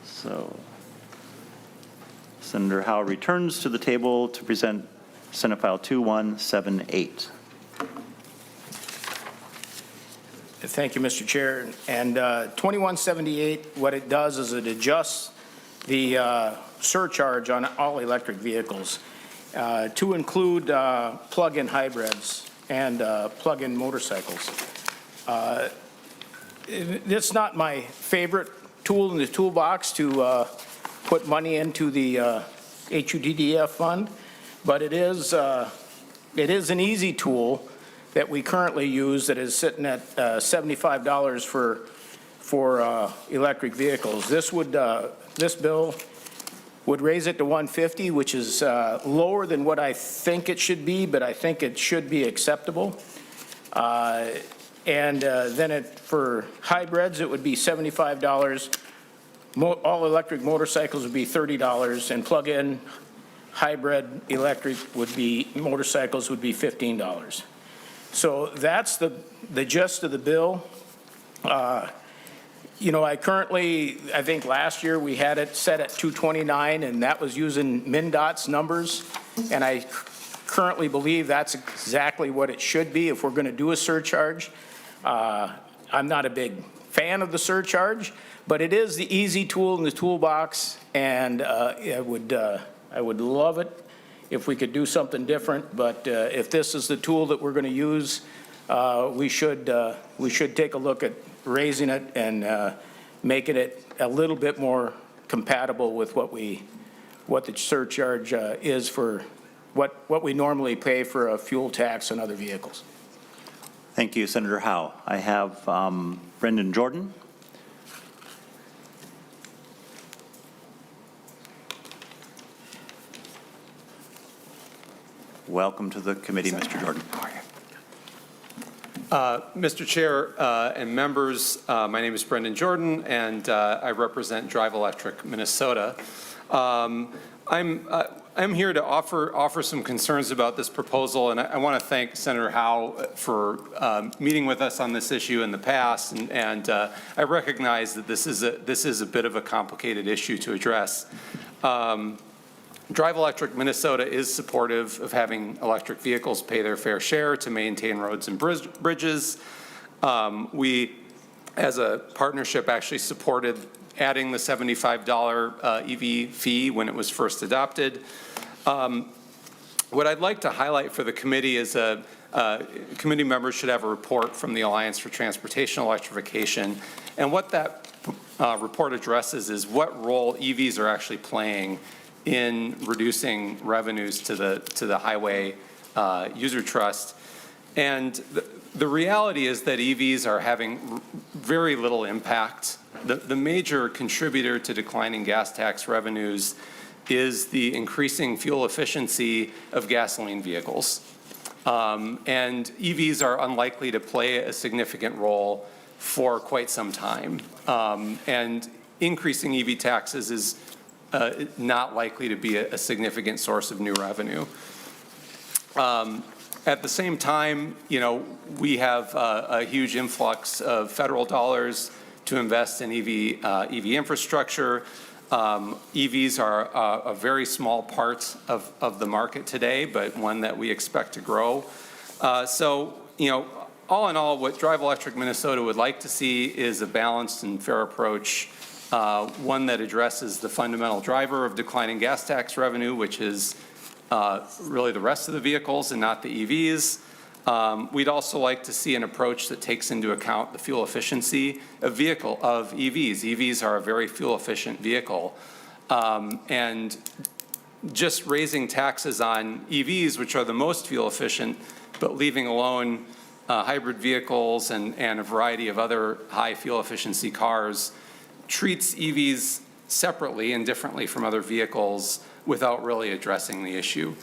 So Senator Howe returns to the table to present Senate File 2178. Thank you, Mr. Chair. And 2178, what it does is it adjusts the surcharge on all electric vehicles to include plug-in hybrids and plug-in motorcycles. It's not my favorite tool in the toolbox to put money into the HUDDF fund, but it is an easy tool that we currently use that is sitting at $75 for electric vehicles. This bill would raise it to $150, which is lower than what I think it should be, but I think it should be acceptable. And then for hybrids, it would be $75. All electric motorcycles would be $30, and plug-in hybrid electric motorcycles would be $15. So that's the gist of the bill. You know, I think last year we had it set at 229, and that was using MnDOT's numbers. And I currently believe that's exactly what it should be if we're going to do a surcharge. I'm not a big fan of the surcharge, but it is the easy tool in the toolbox, and I would love it if we could do something different. But if this is the tool that we're going to use, we should take a look at raising it and making it a little bit more compatible with what the surcharge is for what we normally pay for a fuel tax on other vehicles. Thank you, Senator Howe. I have Brendan Jordan. Welcome to the committee, Mr. Jordan. Mr. Chair and members, my name is Brendan Jordan, and I represent Drive Electric Minnesota. I'm here to offer some concerns about this proposal, and I want to thank Senator Howe for meeting with us on this issue in the past, and I recognize that this is a bit of a complicated issue to address. Drive Electric Minnesota is supportive of having electric vehicles pay their fair share to maintain roads and bridges. We, as a partnership, actually supported adding the $75 EV fee when it was first adopted. What I'd like to highlight for the committee is committee members should have a report from the Alliance for Transportation Electrification, and what that report addresses is what role EVs are actually playing in reducing revenues to the highway user trust. And the reality is that EVs are having very little impact. The major contributor to declining gas tax revenues is the increasing fuel efficiency of gasoline vehicles. And EVs are unlikely to play a significant role for quite some time. And increasing EV taxes is not likely to be a significant source of new revenue. At the same time, we have a huge influx of federal dollars to invest in EV infrastructure. EVs are a very small part of the market today, but one that we expect to grow. So, all in all, what Drive Electric Minnesota would like to see is a balanced and fair approach, one that addresses the fundamental driver of declining gas tax revenue, which is really the rest of the vehicles and not the EVs. We'd also like to see an approach that takes into account the fuel efficiency of EVs. EVs are a very fuel efficient vehicle. And just raising taxes on EVs, which are the most fuel efficient, but leaving alone hybrid vehicles and a variety of other high fuel efficiency cars, treats EVs separately and differently from other vehicles without really addressing the issue.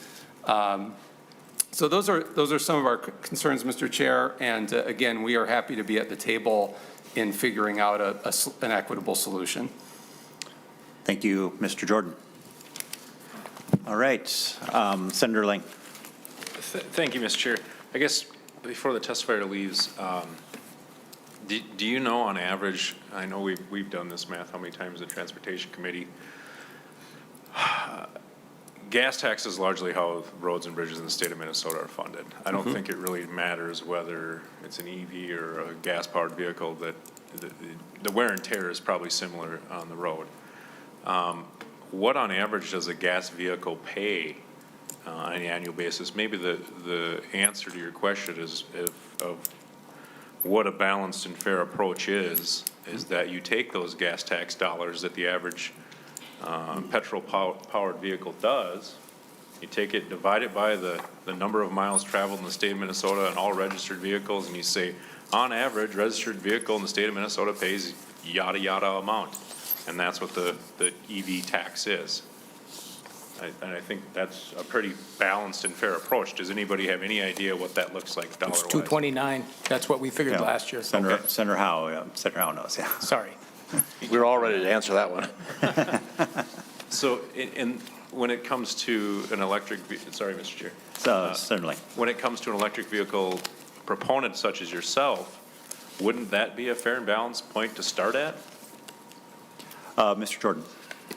So those are some of our concerns, Mr. Chair, and again, we are happy to be at the table in figuring out an equitable solution. Thank you, Mr. Jordan. All right, Senator Lang. Thank you, Mr. Chair. I guess before the testifier leaves, do you know on average, I know we've done this math how many times in the Transportation Committee, gas tax is largely how roads and bridges in the state of Minnesota are funded. I don't think it really matters whether it's an EV or a gas-powered vehicle, that the wear and tear is probably similar on the road. What on average does a gas vehicle pay on an annual basis? Maybe the answer to your question is of what a balanced and fair approach is that you take those gas tax dollars that the average petrol-powered vehicle does, you take it, divide it by the number of miles traveled in the state of Minnesota and all registered vehicles, and you say, on average, registered vehicle in the state of Minnesota pays yada yada amount, and that's what the EV tax is. And I think that's a pretty balanced and fair approach. Does anybody have any idea what that looks like dollar-wise? It's 229. That's what we figured last year. Senator Howe, Senator Howe knows, yeah. Sorry. We were all ready to answer that one. So, when it comes to an electric, sorry, Mr. Chair. Certainly. When it comes to an electric vehicle proponent such as yourself, wouldn't that be a fair and balanced point to start at? Mr. Jordan.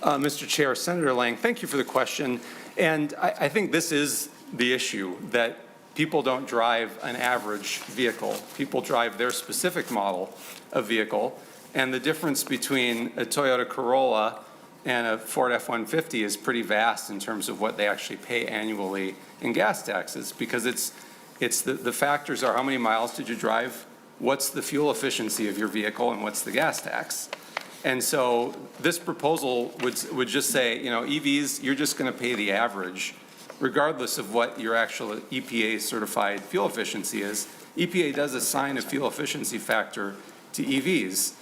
Mr. Chair, Senator Lang, thank you for the question. And I think this is the issue, that people don't drive an average vehicle. People drive their specific model of vehicle. And the difference between a Toyota Corolla and a Ford F-150 is pretty vast in terms of what they actually pay annually in gas taxes, because it's the factors are how many miles did you drive, what's the fuel efficiency of your vehicle, and what's the gas tax. And so this proposal would just say, you know, EVs, you're just going to pay the average, regardless of what your actual EPA certified fuel efficiency is. EPA does assign a fuel efficiency factor to EVs.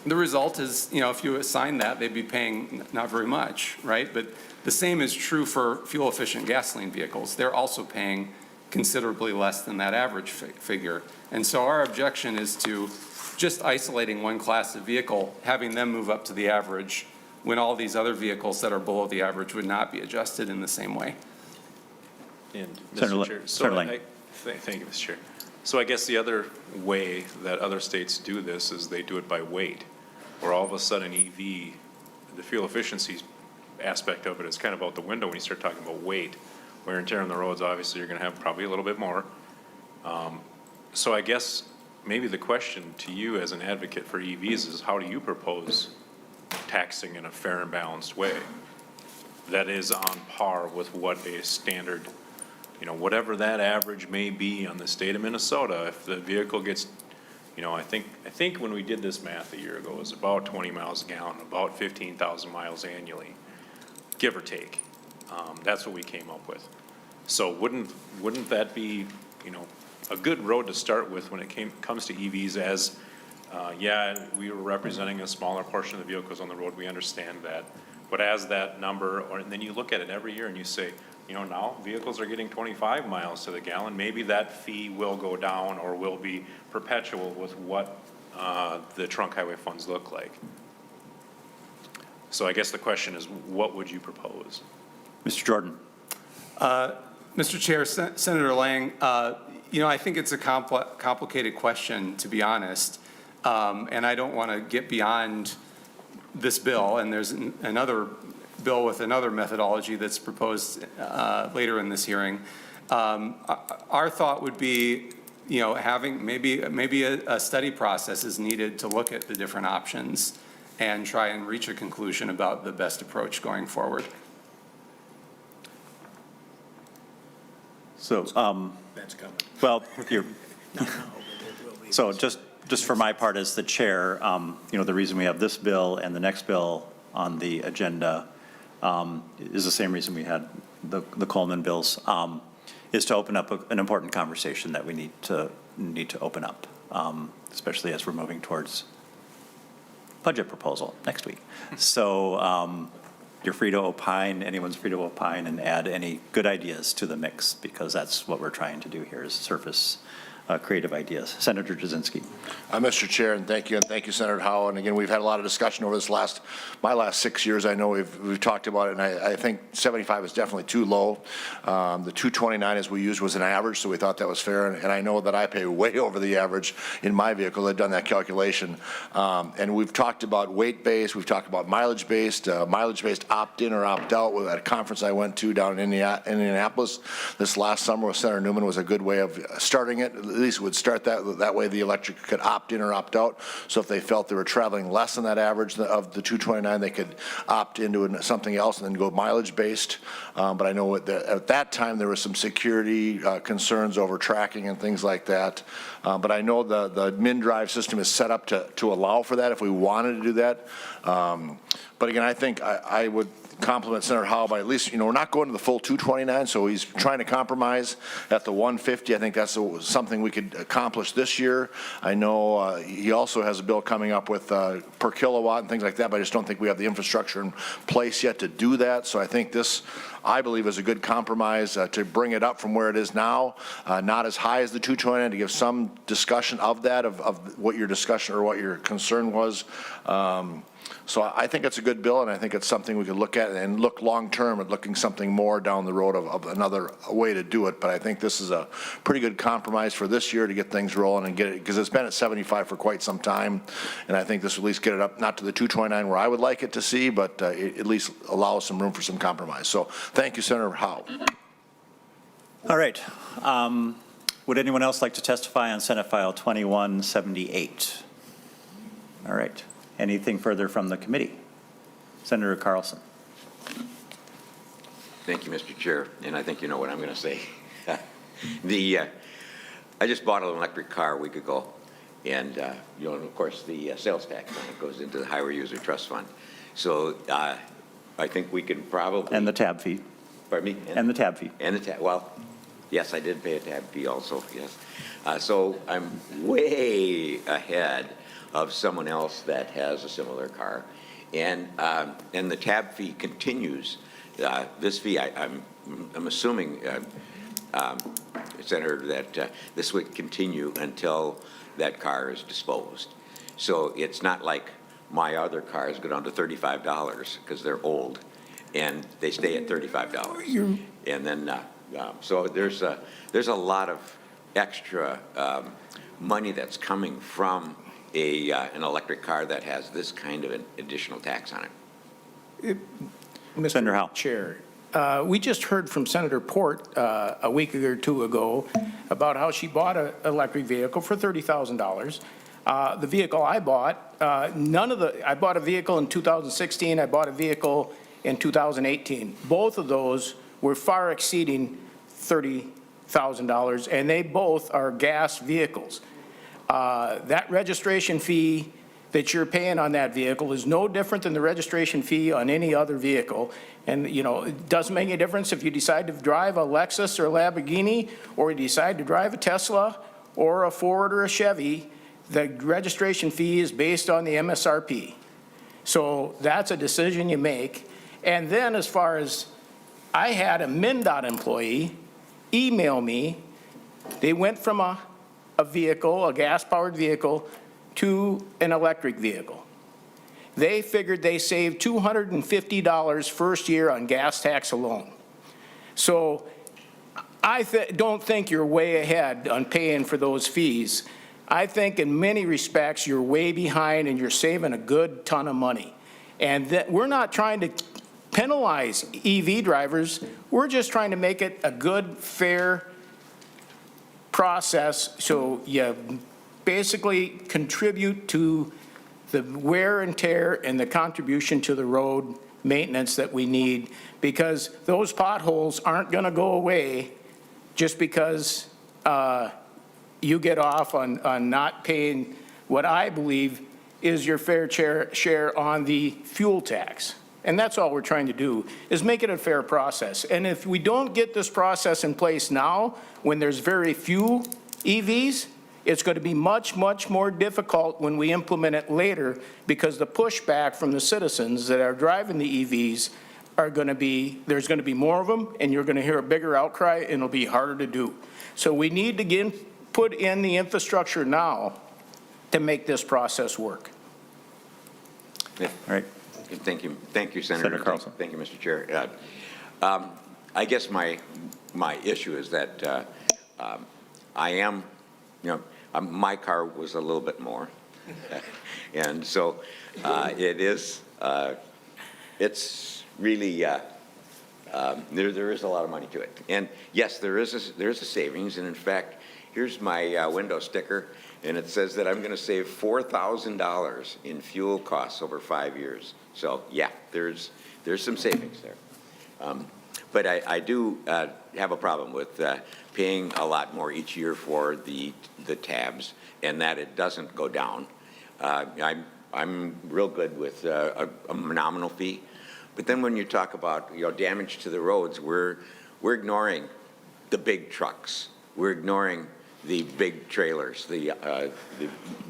The result is, you know, if you assign that, they'd be paying not very much, right? But the same is true for fuel efficient gasoline vehicles. They're also paying considerably less than that average figure. And so our objection is to just isolating one class of vehicle, having them move up to the average, when all these other vehicles that are below the average would not be adjusted in the same way. And Senator Mr. Chair, Senator Lang. thank you, Mr. Chair. So I guess the other way that other states do this is they do it by weight, where all of a sudden EV, the fuel efficiency aspect of it is kind of out the window when you start talking about weight. Wear and tear on the roads, obviously, you're going to have probably a little bit more. So I guess maybe the question to you as an advocate for EVs is, how do you propose taxing in a fair and balanced way that is on par with what a standard, you know, whatever that average may be on the state of Minnesota? If the vehicle gets, you know, I think when we did this math a year ago, it was about 20 miles a gallon, about 15,000 miles annually, give or take. That's what we came up with. So wouldn't that be, you know, a good road to start with when it comes to EVs? As yeah, we were representing a smaller portion of the vehicles on the road, we understand that, but as that number, and then you look at it every year and you say, you know, now vehicles are getting 25 miles to the gallon, maybe that fee will go down or will be perpetual with what the trunk highway funds look like. So I guess the question is, what would you propose? Mr. Jordan. Mr. Chair, Senator Lang, you know, I think it's a complicated question, to be honest, and I don't want to get beyond this bill, and there's another bill with another methodology that's proposed later in this hearing. Our thought would be, you know, having maybe a study process is needed to look at the different options and try and reach a conclusion about the best approach going forward. So, That's coming. well, so just for my part as the chair, you know, the reason we have this bill and the next bill on the agenda is the same reason we had the Coleman bills, is to open up an important conversation that we need to open up, especially as we're moving towards budget proposal next week. So you're free to opine, anyone's free to opine and add any good ideas to the mix, because that's what we're trying to do here, is surface creative ideas. Senator Jasinski. Mr. Chair, and thank you, Senator Howe. And again, we've had a lot of discussion over my last 6 years. I know we've talked about it, and I think 75 is definitely too low. The 229 as we used was an average, so we thought that was fair. And I know that I pay way over the average in my vehicle. I've done that calculation. And we've talked about weight-based, we've talked about mileage-based opt-in or opt-out. At a conference I went to down in Indianapolis this last summer with Senator Newman was a good way of starting it. At least would start that way the electric could opt in or opt out. So if they felt they were traveling less than that average of the 229, they could opt into something else and then go mileage based. But I know at that time there was some security concerns over tracking and things like that. But I know the MnDrive system is set up to allow for that if we wanted to do that. But again, I think I would compliment Senator Howe by at least, you know, we're not going to the full 229, so he's trying to compromise at the 150. I think that's something we could accomplish this year. I know he also has a bill coming up with per kilowatt and things like that, but I just don't think we have the infrastructure in place yet to do that. So I think this, I believe, is a good compromise to bring it up from where it is now, not as high as the 229, to give some discussion of that, of what your discussion or what your concern was. So I think it's a good bill, and I think it's something we could look at and look long-term at looking something more down the road of another way to do it. But I think this is a pretty good compromise for this year to get things rolling and get it, because it's been at 75 for quite some time. And I think this will at least get it up, not to the 229 where I would like it to see, but it at least allows some room for some compromise. So thank you, Senator Howe. All right. Would anyone else like to testify on Senate File 2178? All right. Anything further from the committee? Senator Carlson. Thank you, Mr. Chair, and I think you know what I'm going to say. I just bought an electric car a week ago, And, you know, and of course, the sales tax that goes into the Highway User Trust Fund. So I think we can probably. And the tab fee. Pardon me? And the tab fee. And the tab, well, yes, I did pay a tab fee also, yes. So I'm way ahead of someone else that has a similar car. And the tab fee continues. This fee, I'm assuming, Senator, that this would continue until that car is disposed. So it's not like my other cars go down to $35 because they're old, and they stay at $35. And then, so there's a lot of extra money that's coming from an electric car that has this kind of an additional tax on it. Senator Howe. Chair, we just heard from Senator Port a week or two ago about how she bought an electric vehicle for $30,000. The vehicle I bought, I bought a vehicle in 2016, I bought a vehicle in 2018. Both of those were far exceeding $30,000, and they both are gas vehicles. That registration fee that you're paying on that vehicle is no different than the registration fee on any other vehicle. And, you know, it doesn't make any difference if you decide to drive a Lexus or a Lamborghini, or you decide to drive a Tesla or a Ford or a Chevy. The registration fee is based on the MSRP. So that's a decision you make. And then as far as, I had a MnDOT employee email me, they went from a vehicle, a gas-powered vehicle, to an electric vehicle. They figured they saved $250 first year on gas tax alone. So I don't think you're way ahead on paying for those fees. I think in many respects you're way behind and you're saving a good ton of money. And that we're not trying to penalize EV drivers. We're just trying to make it a good, fair process so you basically contribute to the wear and tear and the contribution to the road maintenance that we need, because those potholes aren't going to go away just because you get off on not paying what I believe is your fair share on the fuel tax. And that's all we're trying to do, is make it a fair process. And if we don't get this process in place now, when there's very few EVs, it's going to be much, much more difficult when we implement it later, because the pushback from the citizens that are driving the EVs are going to be, there's going to be more of them, and you're going to hear a bigger outcry, and it'll be harder to do. So we need to put in the infrastructure now to make this process work. All right. Thank you, Senator. Senator Carlson. Thank you, Mr. Chair. I guess my issue is that I am, you know, my car was a little bit more, and so it's really there is a lot of money to it. And yes, there's a savings, and in fact, here's my window sticker, and it says that I'm going to save $4,000 in fuel costs over 5 years. So yeah, there's some savings there. But I do have a problem with paying a lot more each year for the tabs, and that it doesn't go down. I'm real good with a nominal fee, but then when you talk about, you know, damage to the roads, we're ignoring the big trucks. We're ignoring the big trailers, the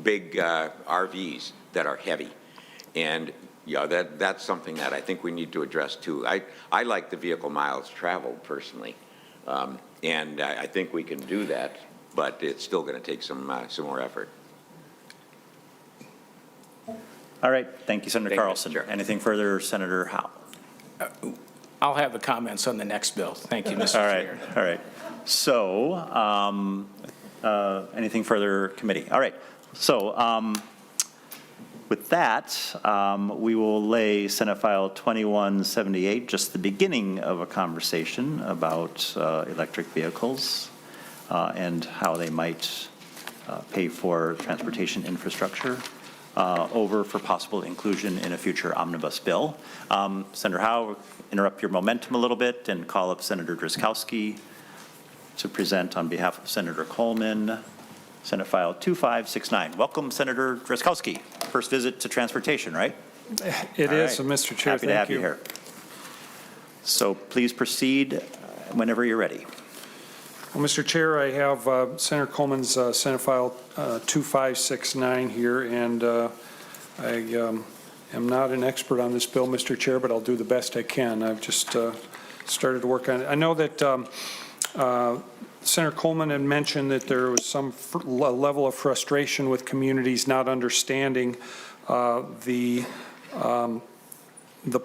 big RVs that are heavy, and yeah, that's something that I think we need to address too. I like the vehicle miles traveled personally, and I think we can do that, but it's still going to take some more effort. All right. Thank you, Senator Thank you, Carlson. Mr. Chair. Anything further, Senator Howe? I'll have the comments on the next bill. Thank you, Mr. All right. Chair. All right. So anything further, committee? All right. So with that, we will lay Senate File 2178, just the beginning of a conversation about electric vehicles and how they might pay for transportation infrastructure, over for possible inclusion in a future omnibus bill. Senator Howe, interrupt your momentum a little bit and call up Senator Drazkowski to present on behalf of Senator Coleman Senate File 2569. Welcome, Senator Jasinski. First visit to transportation, right? It All is, right. Mr. Chair, Happy to have you here. So please proceed whenever you're ready. Well, Mr. Chair, I have Senator Coleman's Senate File 2569 here, and I am not an expert on this bill, Mr. Chair, but I'll do the best I can. I've just started to work on it. I know that Senator Coleman had mentioned that there was some level of frustration with communities not understanding the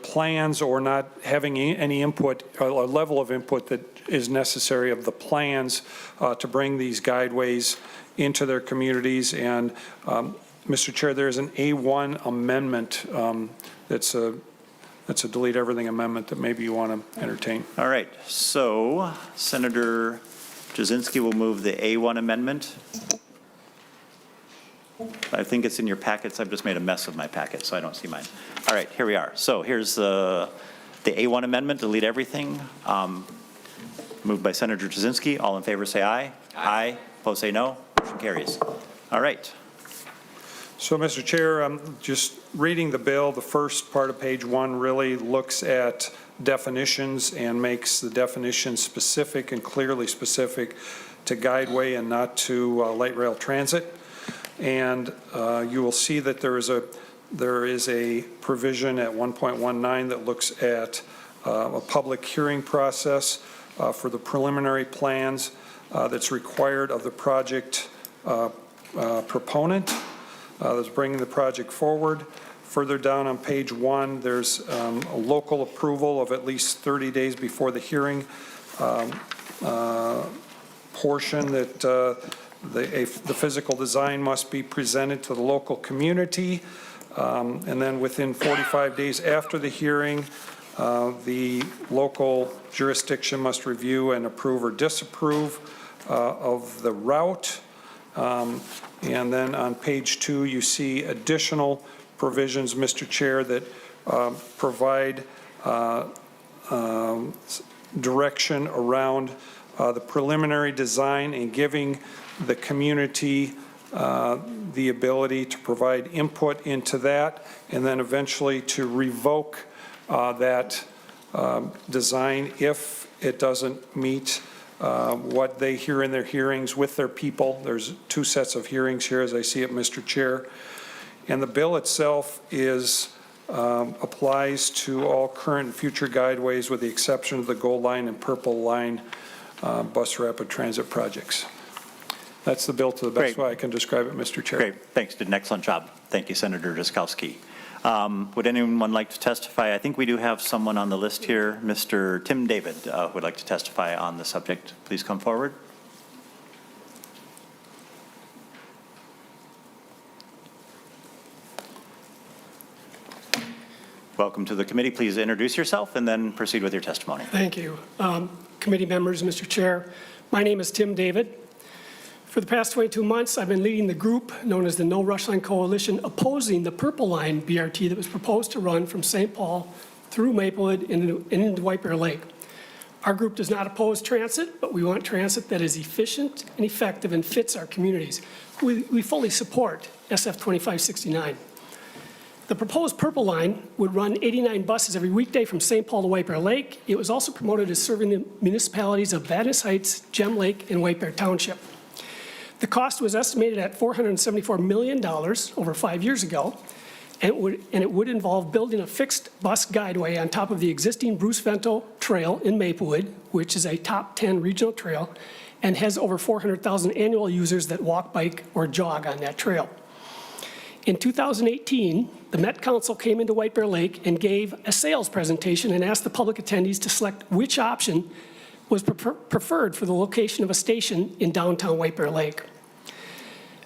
plans or not having any input or level of input that is necessary of the plans to bring these guideways into their communities. And Mr. Chair, there's an A1 amendment that's a delete everything amendment that maybe you want to entertain. All right, so Senator Jasinski will move the A1 amendment. I think it's in your packets. I've just made a mess of my packet, so I don't see mine. All right, here we are. So here's the A1 amendment, delete everything. Moved by Senator Jasinski. All in favor say aye. Aye. Opposed say no. Motion carries. All right. So, Mr. Chair, just reading the bill, the first part of page 1 really looks at definitions and makes the definition specific and clearly specific to guideway and not to light rail transit. And you will see that there is a provision at 1.19 that looks at a public hearing process for the preliminary plans that's required of the project proponent that's bringing the project forward. Further down on page 1, there's a local approval of at least 30 days before the hearing portion that the physical design must be presented to the local community. And then within 45 days after the hearing, the local jurisdiction must review and approve or disapprove of the route. And then on page 2, you see additional provisions, Mr. Chair, that provide direction around the preliminary design and giving the community the ability to provide input into that, and then eventually to revoke that design if it doesn't meet what they hear in their hearings with their people. There's 2 sets of hearings here as I see it, Mr. Chair. And the bill itself is applies to all current and future guideways with the exception of the Gold Line and Purple Line bus rapid transit projects. That's the bill to the best way I can describe it, Mr. Chair. Great, thanks. Did an excellent job. Thank you, Senator Jasinski. Would anyone like to testify? I think we do have someone on the list here. Mr. Tim David would like to testify on the subject. Please come forward. Welcome to the committee. Please introduce yourself and then proceed with your testimony. Thank you. Committee members, Mr. Chair, my name is Tim David. For the past 22 months, I've been leading the group known as the No Rush Line Coalition opposing the Purple Line BRT that was proposed to run from St. Paul through Maplewood and into White Bear Lake. Our group does not oppose transit, but we want transit that is efficient and effective and fits our communities. We fully support SF 2569. The proposed Purple Line would run 89 buses every weekday from St. Paul to White Bear Lake. It was also promoted as serving the municipalities of Vadnais Heights, Gem Lake, and White Bear Township. The cost was estimated at $474 million over 5 years ago, and it would involve building a fixed bus guideway on top of the existing Bruce Vento Trail in Maplewood, which is a top 10 regional trail, and has over 400,000 annual users that walk, bike, or jog on that trail. In 2018, the Met Council came into White Bear Lake and gave a sales presentation and asked the public attendees to select which option was preferred for the location of a station in downtown White Bear Lake.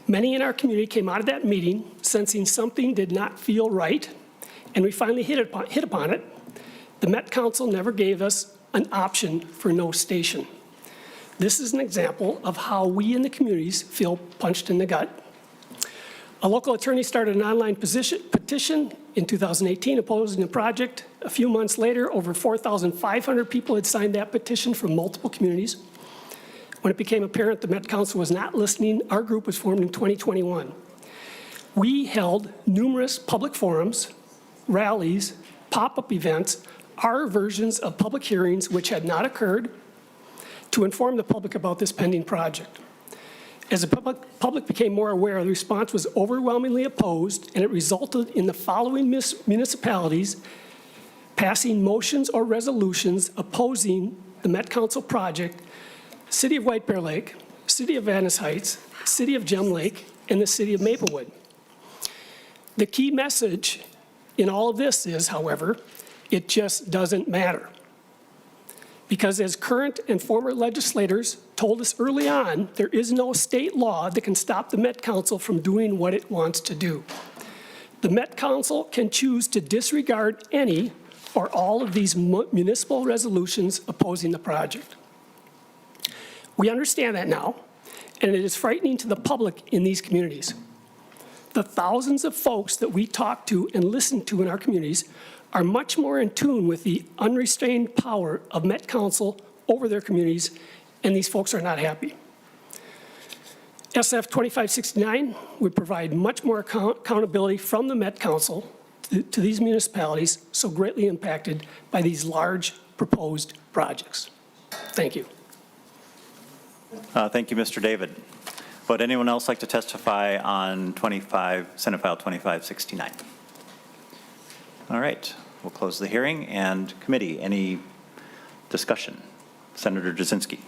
Many in our community came out of that meeting sensing something did not feel right, and we finally hit upon it. The Met Council never gave us an option for no station. This is an example of how we in the communities feel punched in the gut. A local attorney started an online petition in 2018 opposing the project. A few months later, over 4,500 people had signed that petition from multiple communities. When it became apparent the Met Council was not listening, our group was formed in 2021. We held numerous public forums, rallies, pop-up events, our versions of public hearings which had not occurred, to inform the public about this pending project. As the public became more aware, the response was overwhelmingly opposed, and it resulted in the following municipalities passing motions or resolutions opposing the Met Council project: City of White Bear Lake, City of Venice Heights, City of Gem Lake, and the City of Maplewood. The key message in all of this is, however, it just doesn't matter. Because as current and former legislators told us early on, there is no state law that can stop the Met Council from doing what it wants to do. The Met Council can choose to disregard any or all of these municipal resolutions opposing the project. We understand that now, and it is frightening to the public in these communities. The thousands of folks that we talk to and listen to in our communities are much more in tune with the unrestrained power of Met Council over their communities, and these folks are not happy. SF 2569 would provide much more accountability from the Met Council to these municipalities so greatly impacted by these large proposed projects. Thank you. Thank you, Mr. David. Would anyone else like to testify on Senate File 2569? All right, we'll close the hearing. And committee, any discussion? Senator Jasinski.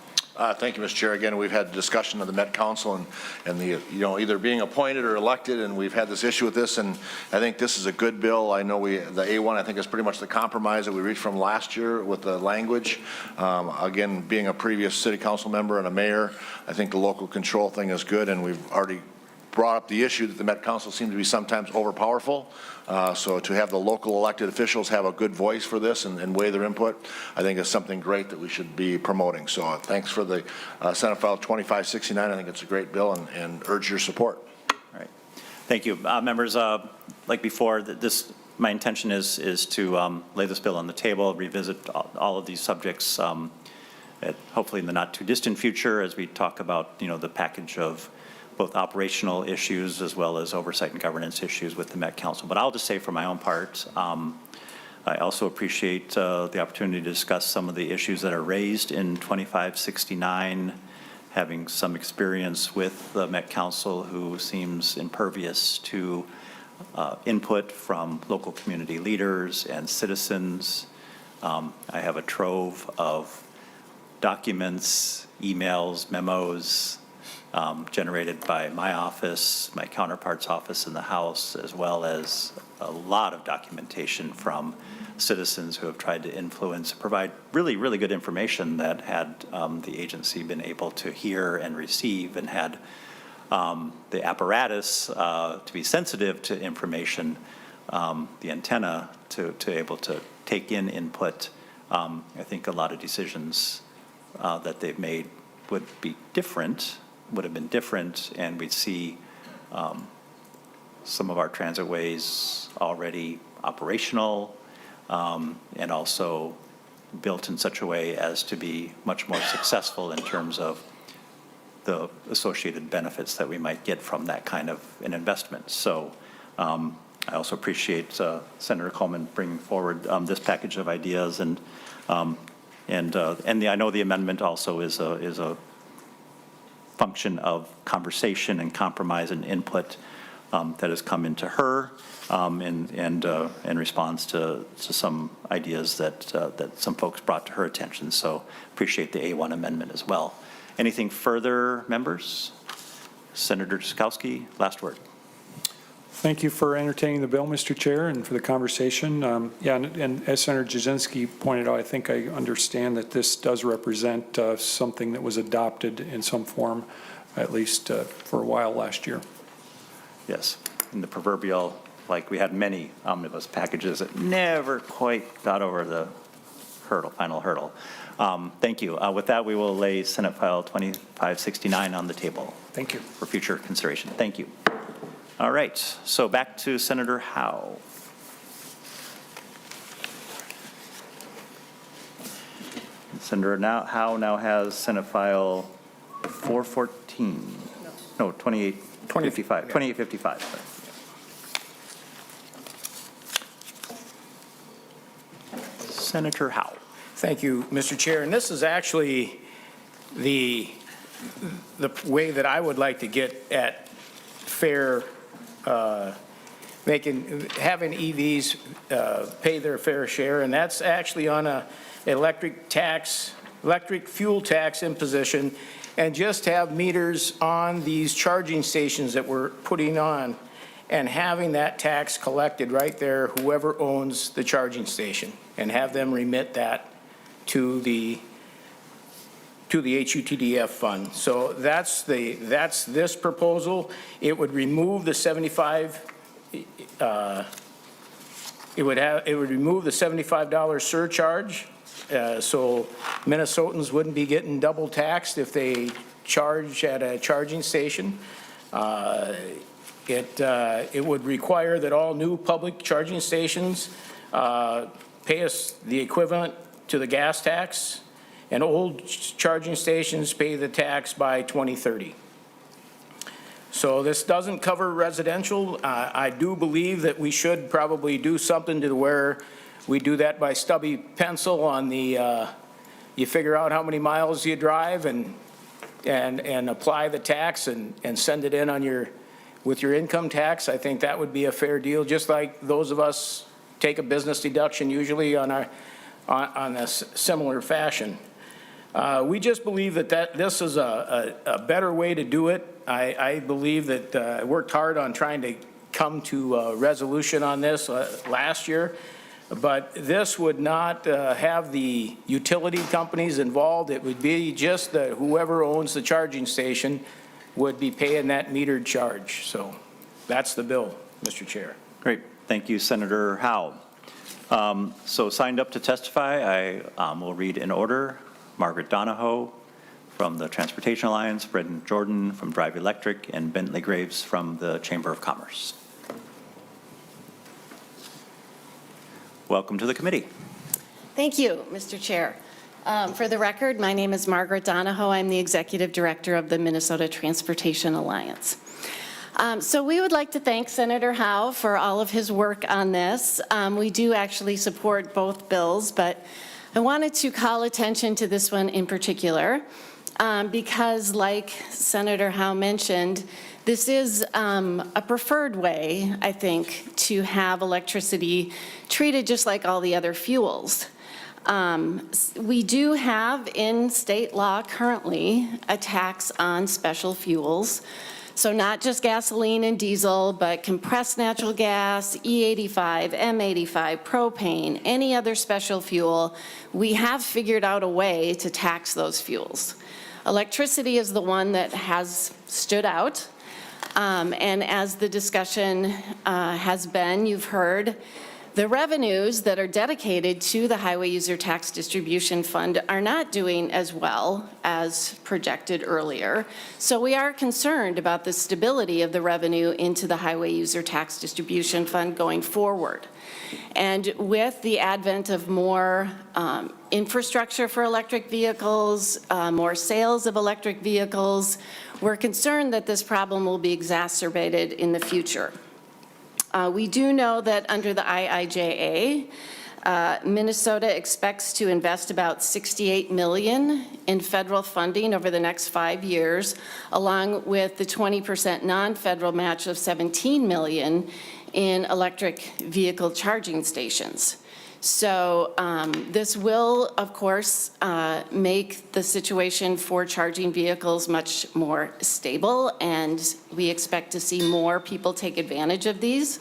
Thank you, Mr. Chair. Again, we've had discussion of the Met Council and the, either being appointed or elected, and we've had this issue with this, and I think this is a good bill. I know the A1, I think, is pretty much the compromise that we reached from last year with the language. Again, being a previous city council member and a mayor, I think the local control thing is good, and we've already brought up the issue that the Met Council seems to be sometimes overpowerful. So to have the local elected officials have a good voice for this and weigh their input, I think is something great that we should be promoting. So thanks for the Senate File 2569. I think it's a great bill and urge your support. All right. Thank you. Members, like before, my intention is to lay this bill on the table, revisit all of these subjects, hopefully in the not too distant future as we talk about, the package of both operational issues as well as oversight and governance issues with the Met Council. But I'll just say for my own part, I also appreciate the opportunity to discuss some of the issues that are raised in 2569, having some experience with the Met Council who seems impervious to input from local community leaders and citizens. I have a trove of documents, emails, memos, generated by my office, my counterpart's office in the House, as well as a lot of documentation from citizens who have tried to influence, provide really, really good information that had the agency been able to hear and receive, and had the apparatus to be sensitive to information, the antenna to able to take in input. I think a lot of decisions that they've made would have been different, and we'd see some of our transitways already operational and also built in such a way as to be much more successful in terms of the associated benefits that we might get from that kind of an investment. So I also appreciate Senator Coleman bringing forward this package of ideas, and I know the amendment also is a function of conversation and compromise and input that has come into her in response to some ideas that some folks brought to her attention. So appreciate the A1 amendment as well. Anything further, members? Senator Jasinski, last word. Thank you for entertaining the bill, Mr. Chair, and for the conversation. And as Senator Jasinski pointed out, I think I understand that this does represent something that was adopted in some form, at least for a while last year. Yes, in the proverbial, like we had many omnibus packages that never quite got over the final hurdle. Thank you. With that, we will lay Senate File 2569 on the table. Thank you. For future consideration. Thank you. All right, so back to Senator Howe. Senator Howe now has Senate File 414, no, 2855, 2855. sorry. Senator Howe. Thank you, Mr. Chair. And this is actually the way that I would like to get at fair, having EVs pay their fair share, and that's actually on a electric fuel tax imposition, and just have meters on these charging stations that we're putting on, and having that tax collected right there, whoever owns the charging station, and have them remit that to the HUTDF fund. So that's this proposal. It would remove the 75. It would remove the $75 surcharge, so Minnesotans wouldn't be getting double taxed if they charge at a charging station. It would require that all new public charging stations pay us the equivalent to the gas tax, and old charging stations pay the tax by 2030. So this doesn't cover residential. I do believe that we should probably do something to where we do that by stubby pencil on the, you figure out how many miles you drive and apply the tax and send it in on with your income tax. I think that would be a fair deal, just like those of us take a business deduction usually on a similar fashion. We just believe that this is a better way to do it. I believe that I worked hard on trying to come to a resolution on this last year, but this would not have the utility companies involved. It would be just that whoever owns the charging station would be paying that metered charge. So that's the bill, Mr. Chair. Great. Thank you, Senator Howe. So signed up to testify, I will read in order. Margaret Donahoe from the Transportation Alliance, Brendan Jordan from Drive Electric, and Bentley Graves from the Chamber of Commerce. Welcome to the committee. Thank you, Mr. Chair. For the record, my name is Margaret Donahoe. I'm the Executive Director of the Minnesota Transportation Alliance. So we would like to thank Senator Howe for all of his work on this. We do actually support both bills, but I wanted to call attention to this one in particular because, like Senator Howe mentioned, this is a preferred way, I think, to have electricity treated just like all the other fuels. We do have in state law currently a tax on special fuels. So not just gasoline and diesel, but compressed natural gas, E85, M85, propane, any other special fuel. We have figured out a way to tax those fuels. Electricity is the one that has stood out. And as the discussion has been, you've heard, the revenues that are dedicated to the Highway User Tax Distribution Fund are not doing as well as projected earlier. So we are concerned about the stability of the revenue into the Highway User Tax Distribution Fund going forward. And with the advent of more infrastructure for electric vehicles, more sales of electric vehicles, we're concerned that this problem will be exacerbated in the future. We do know that under the IIJA, Minnesota expects to invest about $68 million in federal funding over the next 5 years, along with the 20% non-federal match of $17 million in electric vehicle charging stations. So this will, of course, make the situation for charging vehicles much more stable, and we expect to see more people take advantage of these.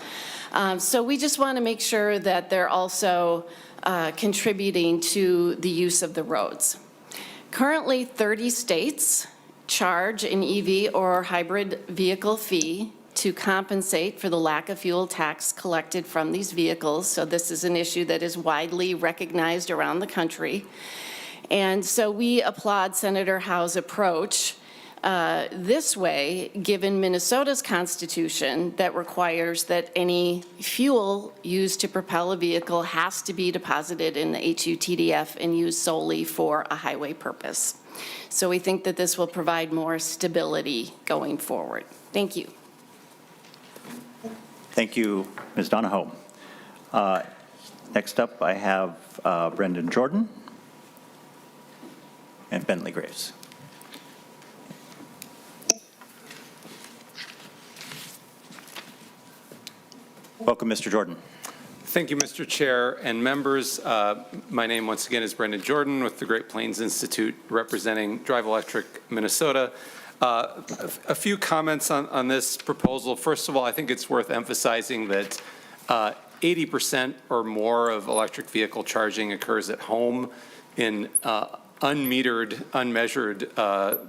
So we just want to make sure that they're also contributing to the use of the roads. Currently, 30 states charge an EV or hybrid vehicle fee to compensate for the lack of fuel tax collected from these vehicles. So this is an issue that is widely recognized around the country. And so we applaud Senator Howe's approach this way, given Minnesota's constitution that requires that any fuel used to propel a vehicle has to be deposited in the HUTDF and used solely for a highway purpose. So we think that this will provide more stability going forward. Thank you. Thank you, Ms. Donahoe. Next up, I have Brendan Jordan and Bentley Graves. Welcome, Mr. Jordan. Thank you, Mr. Chair and members. My name, once again, is Brendan Jordan with the Great Plains Institute, representing Drive Electric Minnesota. A few comments on this proposal. First of all, I think it's worth emphasizing that 80% or more of electric vehicle charging occurs at home in unmetered, unmeasured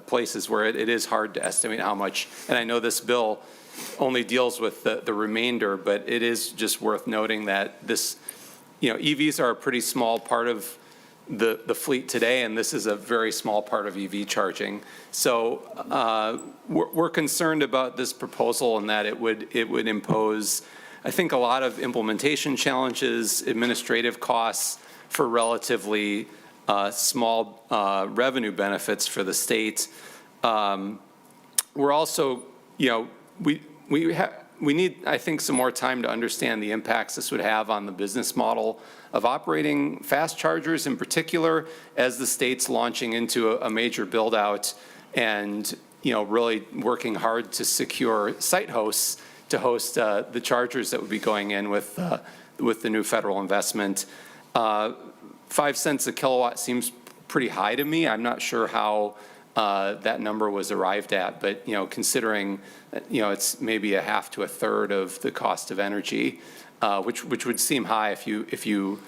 places where it is hard to estimate how much. And I know this bill only deals with the remainder, but it is just worth noting that this, EVs are a pretty small part of the fleet today, and this is a very small part of EV charging. So we're concerned about this proposal and that it would impose, I think, a lot of implementation challenges, administrative costs for relatively small revenue benefits for the state. We're also, we need, I think, some more time to understand the impacts this would have on the business model of operating fast chargers in particular, as the state's launching into a major build out and, really working hard to secure site hosts to host the chargers that would be going in with the new federal investment. 5 cents a kilowatt seems pretty high to me. I'm not sure how that number was arrived at, but considering it's maybe a half to a third of the cost of energy, which would seem high if you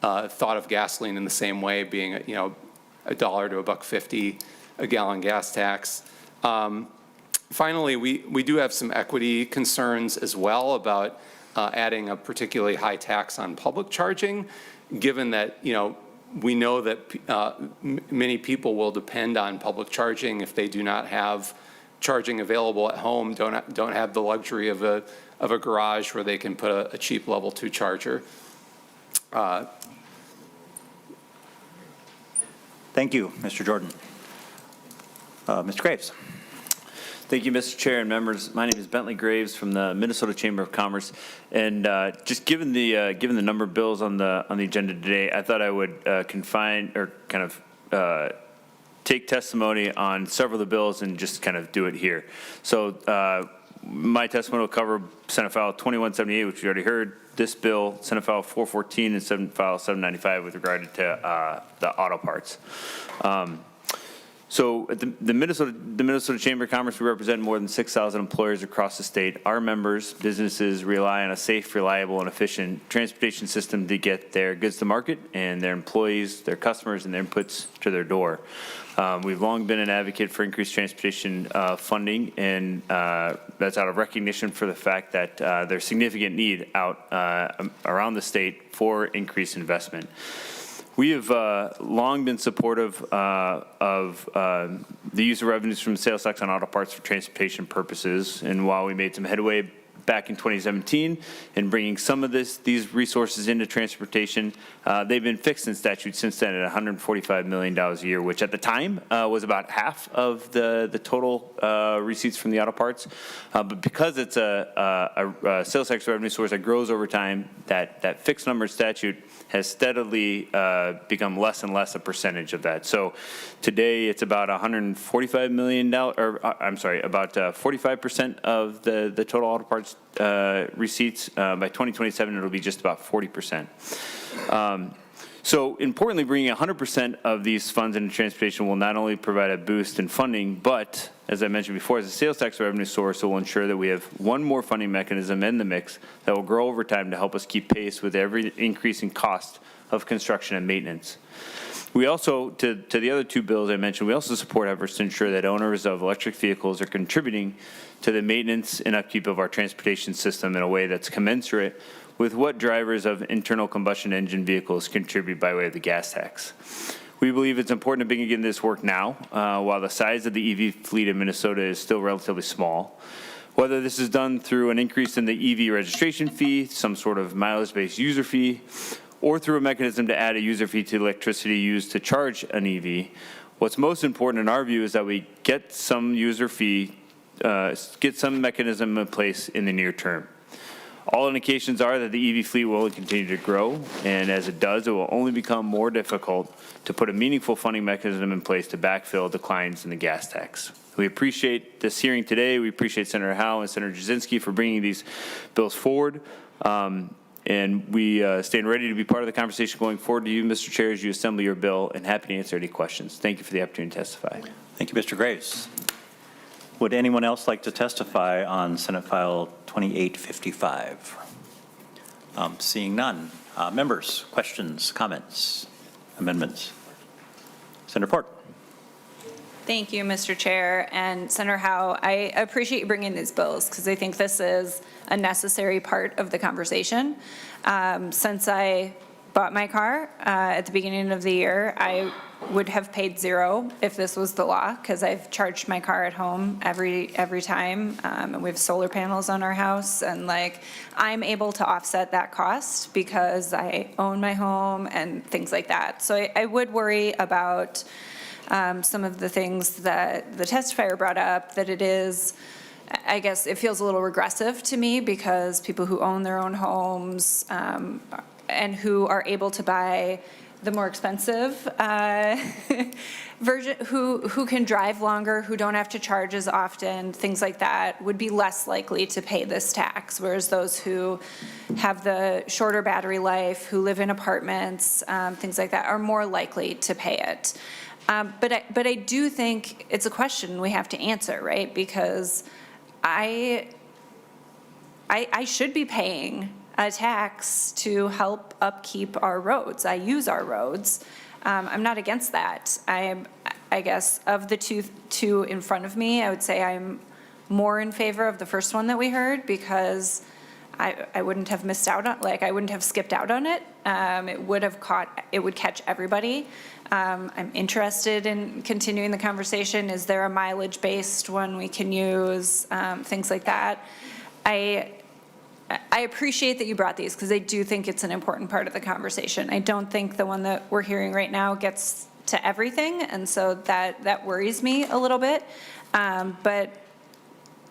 thought of gasoline in the same way, being $1 to $1.50 a gallon gas tax. Finally, we do have some equity concerns as well about adding a particularly high tax on public charging, given that we know that many people will depend on public charging if they do not have charging available at home, don't have the luxury of a garage where they can put a cheap level 2 charger. Thank you, Mr. Jordan. Mr. Graves. Thank you, Mr. Chair and members. My name is Bentley Graves from the Minnesota Chamber of Commerce, and just given the number of bills on the agenda today, I thought I would take testimony on several of the bills and just kind of do it here. So my testimony will cover Senate File 2178, which we already heard. This bill, Senate File 414 and Senate File 795, with regard to the auto parts. So at the Minnesota Chamber of Commerce, we represent more than 6,000 employers across the state. Our members, businesses, rely on a safe, reliable, and efficient transportation system to get their goods to market, and their employees, their customers, and their inputs to their door. We've long been an advocate for increased transportation funding, and that's out of recognition for the fact that there's significant need out around the state for increased investment. We have long been supportive of the use of revenues from sales tax on auto parts for transportation purposes, and while we made some headway back in 2017 in bringing some of these resources into transportation, they've been fixed in statute since then at $145 million a year, which at the time was about half of the total receipts from the auto parts. But because it's a sales tax revenue source that grows over time, that fixed number statute has steadily become less and less a percentage of that. So today it's about $145 million, or I'm sorry, about 45% of the total auto parts receipts. By 2027, it'll be just about 40%. So importantly, bringing 100% of these funds into transportation will not only provide a boost in funding, but as I mentioned before, as a sales tax revenue source, it will ensure that we have one more funding mechanism in the mix that will grow over time to help us keep pace with every increasing cost of construction and maintenance. We also, to the other two bills I mentioned, we also support efforts to ensure that owners of electric vehicles are contributing to the maintenance and upkeep of our transportation system in a way that's commensurate with what drivers of internal combustion engine vehicles contribute by way of the gas tax. We believe it's important to begin this work now, while the size of the EV fleet in Minnesota is still relatively small. Whether this is done through an increase in the EV registration fee, some sort of mileage-based user fee, or through a mechanism to add a user fee to electricity used to charge an EV, What's most important in our view is that we get some user fee, get some mechanism in place in the near term. All indications are that the EV fleet will continue to grow, and as it does, it will only become more difficult to put a meaningful funding mechanism in place to backfill declines in the gas tax. We appreciate this hearing today. We appreciate Senator Howe and Senator Jasinski for bringing these bills forward. And we stand ready to be part of the conversation going forward to you, Mr. Chair, as you assemble your bill, and happy to answer any questions. Thank you for the opportunity to testify. Thank you, Mr. Graves. Would anyone else like to testify on Senate File 2855? Seeing none. Members, questions, comments, amendments? Senator Port. Thank you, Mr. Chair. And Senator Howe, I appreciate you bringing these bills because I think this is a necessary part of the conversation. Since I bought my car at the beginning of the year, I would have paid $0 if this was the law because I've charged my car at home every time. And we have solar panels on our house, and like I'm able to offset that cost because I own my home and things like that. So I would worry about some of the things that the testifier brought up, that it is, I guess it feels a little regressive to me because people who own their own homes and who are able to buy the more expensive version, who can drive longer, who don't have to charge as often, things like that, would be less likely to pay this tax, whereas those who have the shorter battery life, who live in apartments, things like that, are more likely to pay it. But I do think it's a question we have to answer, right? Because I should be paying a tax to help upkeep our roads. I use our roads. I'm not against that. I guess of the two in front of me, I would say I'm more in favor of the first one that we heard because I wouldn't have missed out on, like I wouldn't have skipped out on it. It would catch everybody. I'm interested in continuing the conversation. Is there a mileage-based one we can use? Things like that. I appreciate that you brought these because I do think it's an important part of the conversation. I don't think the one that we're hearing right now gets to everything, and so that worries me a little bit. But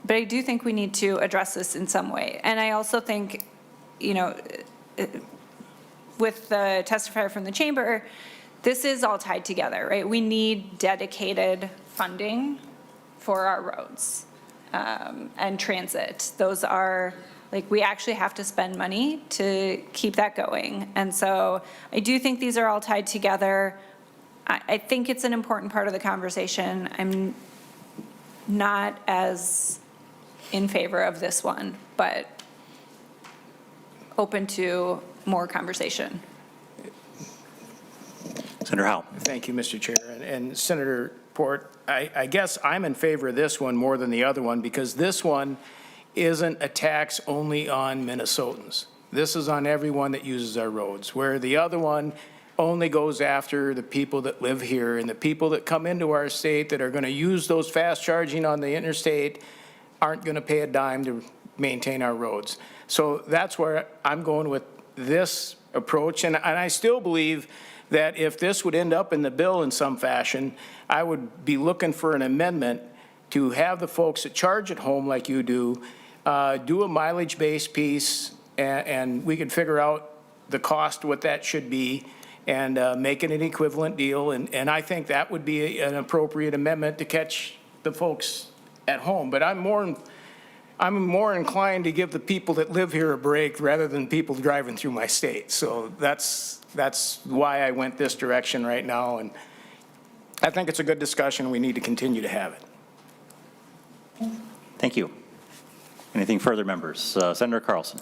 I do think we need to address this in some way. And I also think, with the testifier from the chamber, this is all tied together, right? We need dedicated funding for our roads and transit. Those are, like, we actually have to spend money to keep that going. And so I do think these are all tied together. I think it's an important part of the conversation. I'm not as in favor of this one, but open to more conversation. Senator Howe. Thank you, Mr. Chair. And Senator Port, I guess I'm in favor of this one more than the other one because this one isn't a tax only on Minnesotans. This is on everyone that uses our roads, where the other one only goes after the people that live here and the people that come into our state that are going to use those fast charging on the interstate aren't going to pay a dime to maintain our roads. So that's where I'm going with this approach. And I still believe that if this would end up in the bill in some fashion, I would be looking for an amendment to have the folks that charge at home like you do a mileage-based piece, and we could figure out the cost, what that should be, and make it an equivalent deal. And I think that would be an appropriate amendment to catch the folks at home. But I'm more inclined to give the people that live here a break rather than people driving through my state. So that's why I went this direction right now. And I think it's a good discussion. We need to continue to have it. Thank you. Anything further, members? Senator Carlson.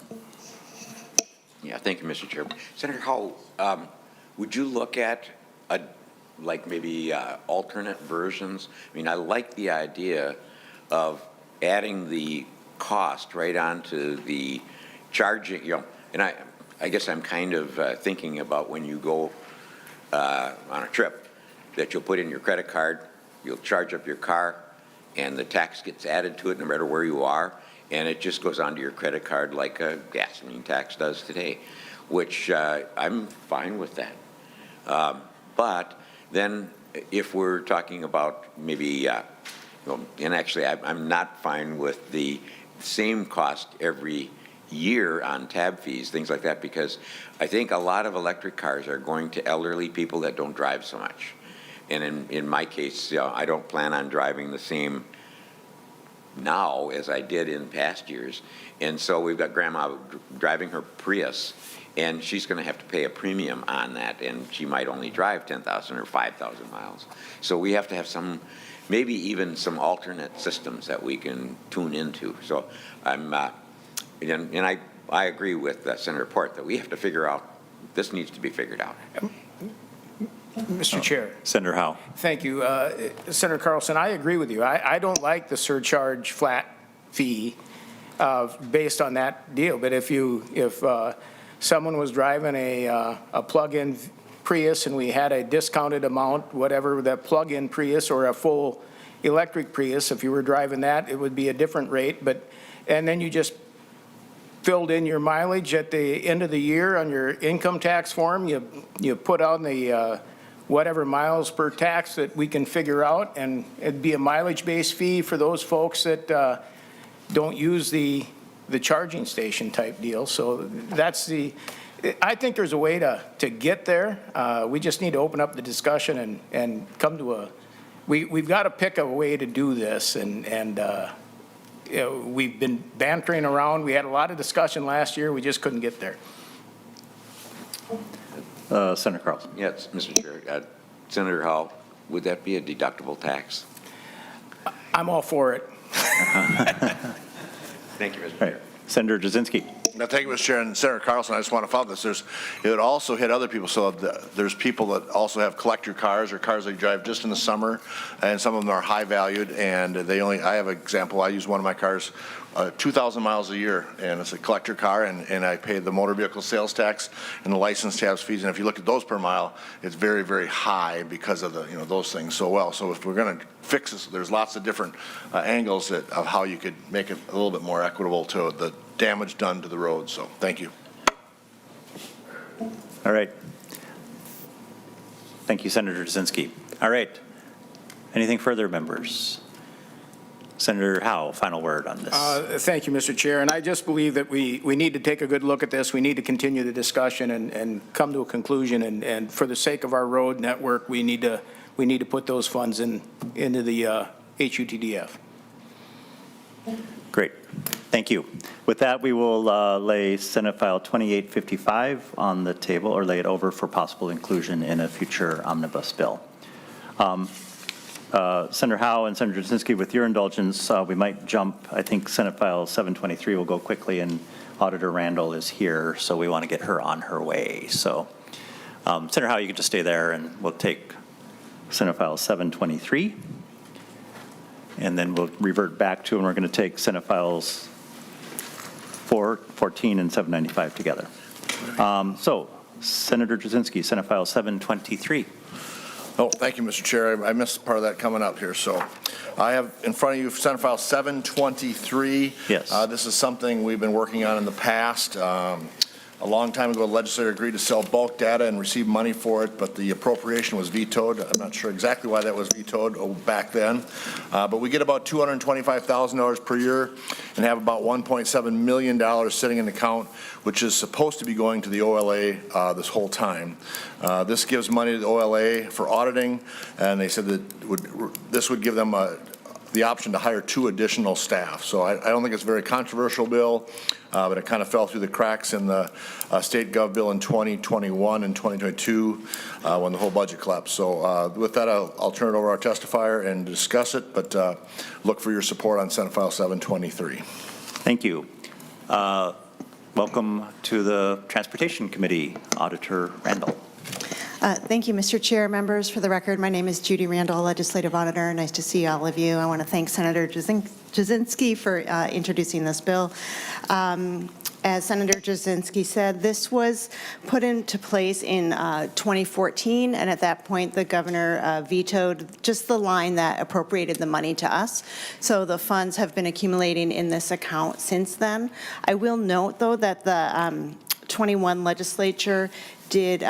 Yeah, thank you, Mr. Chair. Senator Howe, would you look at maybe alternate versions? I mean, I like the idea of adding the cost right onto the charging, and I guess I'm kind of thinking about when you go on a trip, that you'll put in your credit card, you'll charge up your car, and the tax gets added to it no matter where you are, and it just goes onto your credit card like a gasoline tax does today, which I'm fine with that. But then if we're talking about maybe, and actually, I'm not fine with the same cost every year on tab fees, things like that, because I think a lot of electric cars are going to elderly people that don't drive so much. And in my case, I don't plan on driving the same now as I did in past years. And so we've got Grandma driving her Prius, and she's going to have to pay a premium on that, and she might only drive 10,000 or 5,000 miles. So we have to have some, maybe even some alternate systems that we can tune into. So I agree with Senator Port that we have to figure out, this needs to be figured out. Mr. Chair. Senator Howe. Thank you. Senator Carlson, I agree with you. I don't like the surcharge flat fee based on that deal. But if someone was driving a plug-in Prius and we had a discounted amount, whatever that plug-in Prius or a full electric Prius, if you were driving that, it would be a different rate. And then you just filled in your mileage at the end of the year on your income tax form. You put on the whatever miles per tax that we can figure out, and it'd be a mileage-based fee for those folks that don't use the charging station type deal. So I think there's a way to get there. We just need to open up the discussion and come to we've got to pick a way to do this, and we've been bantering around. We had a lot of discussion last year. We just couldn't get there. Senator Carlson. Yes, Mr. Chair. Senator Howe, would that be a deductible tax? I'm all for it. Thank you, Mr. Right. Chair. Senator Jasinski. Now, thank you, Mr. Chair. And Senator Carlson, I just want to follow this. It would also hit other people. So there's people that also have collector cars or cars they drive just in the summer, and some of them are high valued. And I have an example. I use one of my cars 2,000 miles a year, and it's a collector car, and I pay the motor vehicle sales tax and the license tabs fees. And if you look at those per mile, it's very, very high because of those things so well. So if we're going to fix this, there's lots of different angles of how you could make it a little bit more equitable to the damage done to the road. So thank you. All right. Thank you, Senator Jasinski. All right. Anything further, members? Senator Howe, final word on this. Thank you, Mr. Chair. And I just believe that we need to take a good look at this. We need to continue the discussion and come to a conclusion. And for the sake of our road network, we need to put those funds into the HUTDF. Great. Thank you. With that, we will lay Senate File 2855 on the table, or lay it over for possible inclusion in a future omnibus bill. Senator Howe and Senator Jasinski, with your indulgence, we might jump. I think Senate File 723 will go quickly, and Auditor Randall is here, so we want to get her on her way. So, Senator Howe, you can just stay there, and we'll take Senate File 723, and then we'll revert back to, and we're going to take Senate Files 414 and 795 together. So, Senator Jasinski, Senate File 723. Oh, thank you, Mr. Chair. I missed part of that coming up here. So I have in front of you Senate File 723. Yes. This is something we've been working on in the past. A long time ago, the legislature agreed to sell bulk data and receive money for it, but the appropriation was vetoed. I'm not sure exactly why that was vetoed back then. But we get about $225,000 per year and have about $1.7 million sitting in the account, which is supposed to be going to the OLA this whole time. This gives money to the OLA for auditing, and they said that this would give them the option to hire 2 additional staff. So I don't think it's a very controversial bill, but it kind of fell through the cracks in the state gov bill in 2021 and 2022 when the whole budget collapsed. So with that, I'll turn it over to our testifier and discuss it, but look for your support on Senate File 723. Thank you. Welcome to the Transportation Committee, Auditor Randall. Thank you, Mr. Chair. Members, for the record, my name is Judy Randall, Legislative Auditor. Nice to see all of you. I want to thank Senator Jasinski for introducing this bill. As Senator Jasinski said, this was put into place in 2014, and at that point, the governor vetoed just the line that appropriated the money to us. So the funds have been accumulating in this account since then. I will note, though, that the 21 legislature did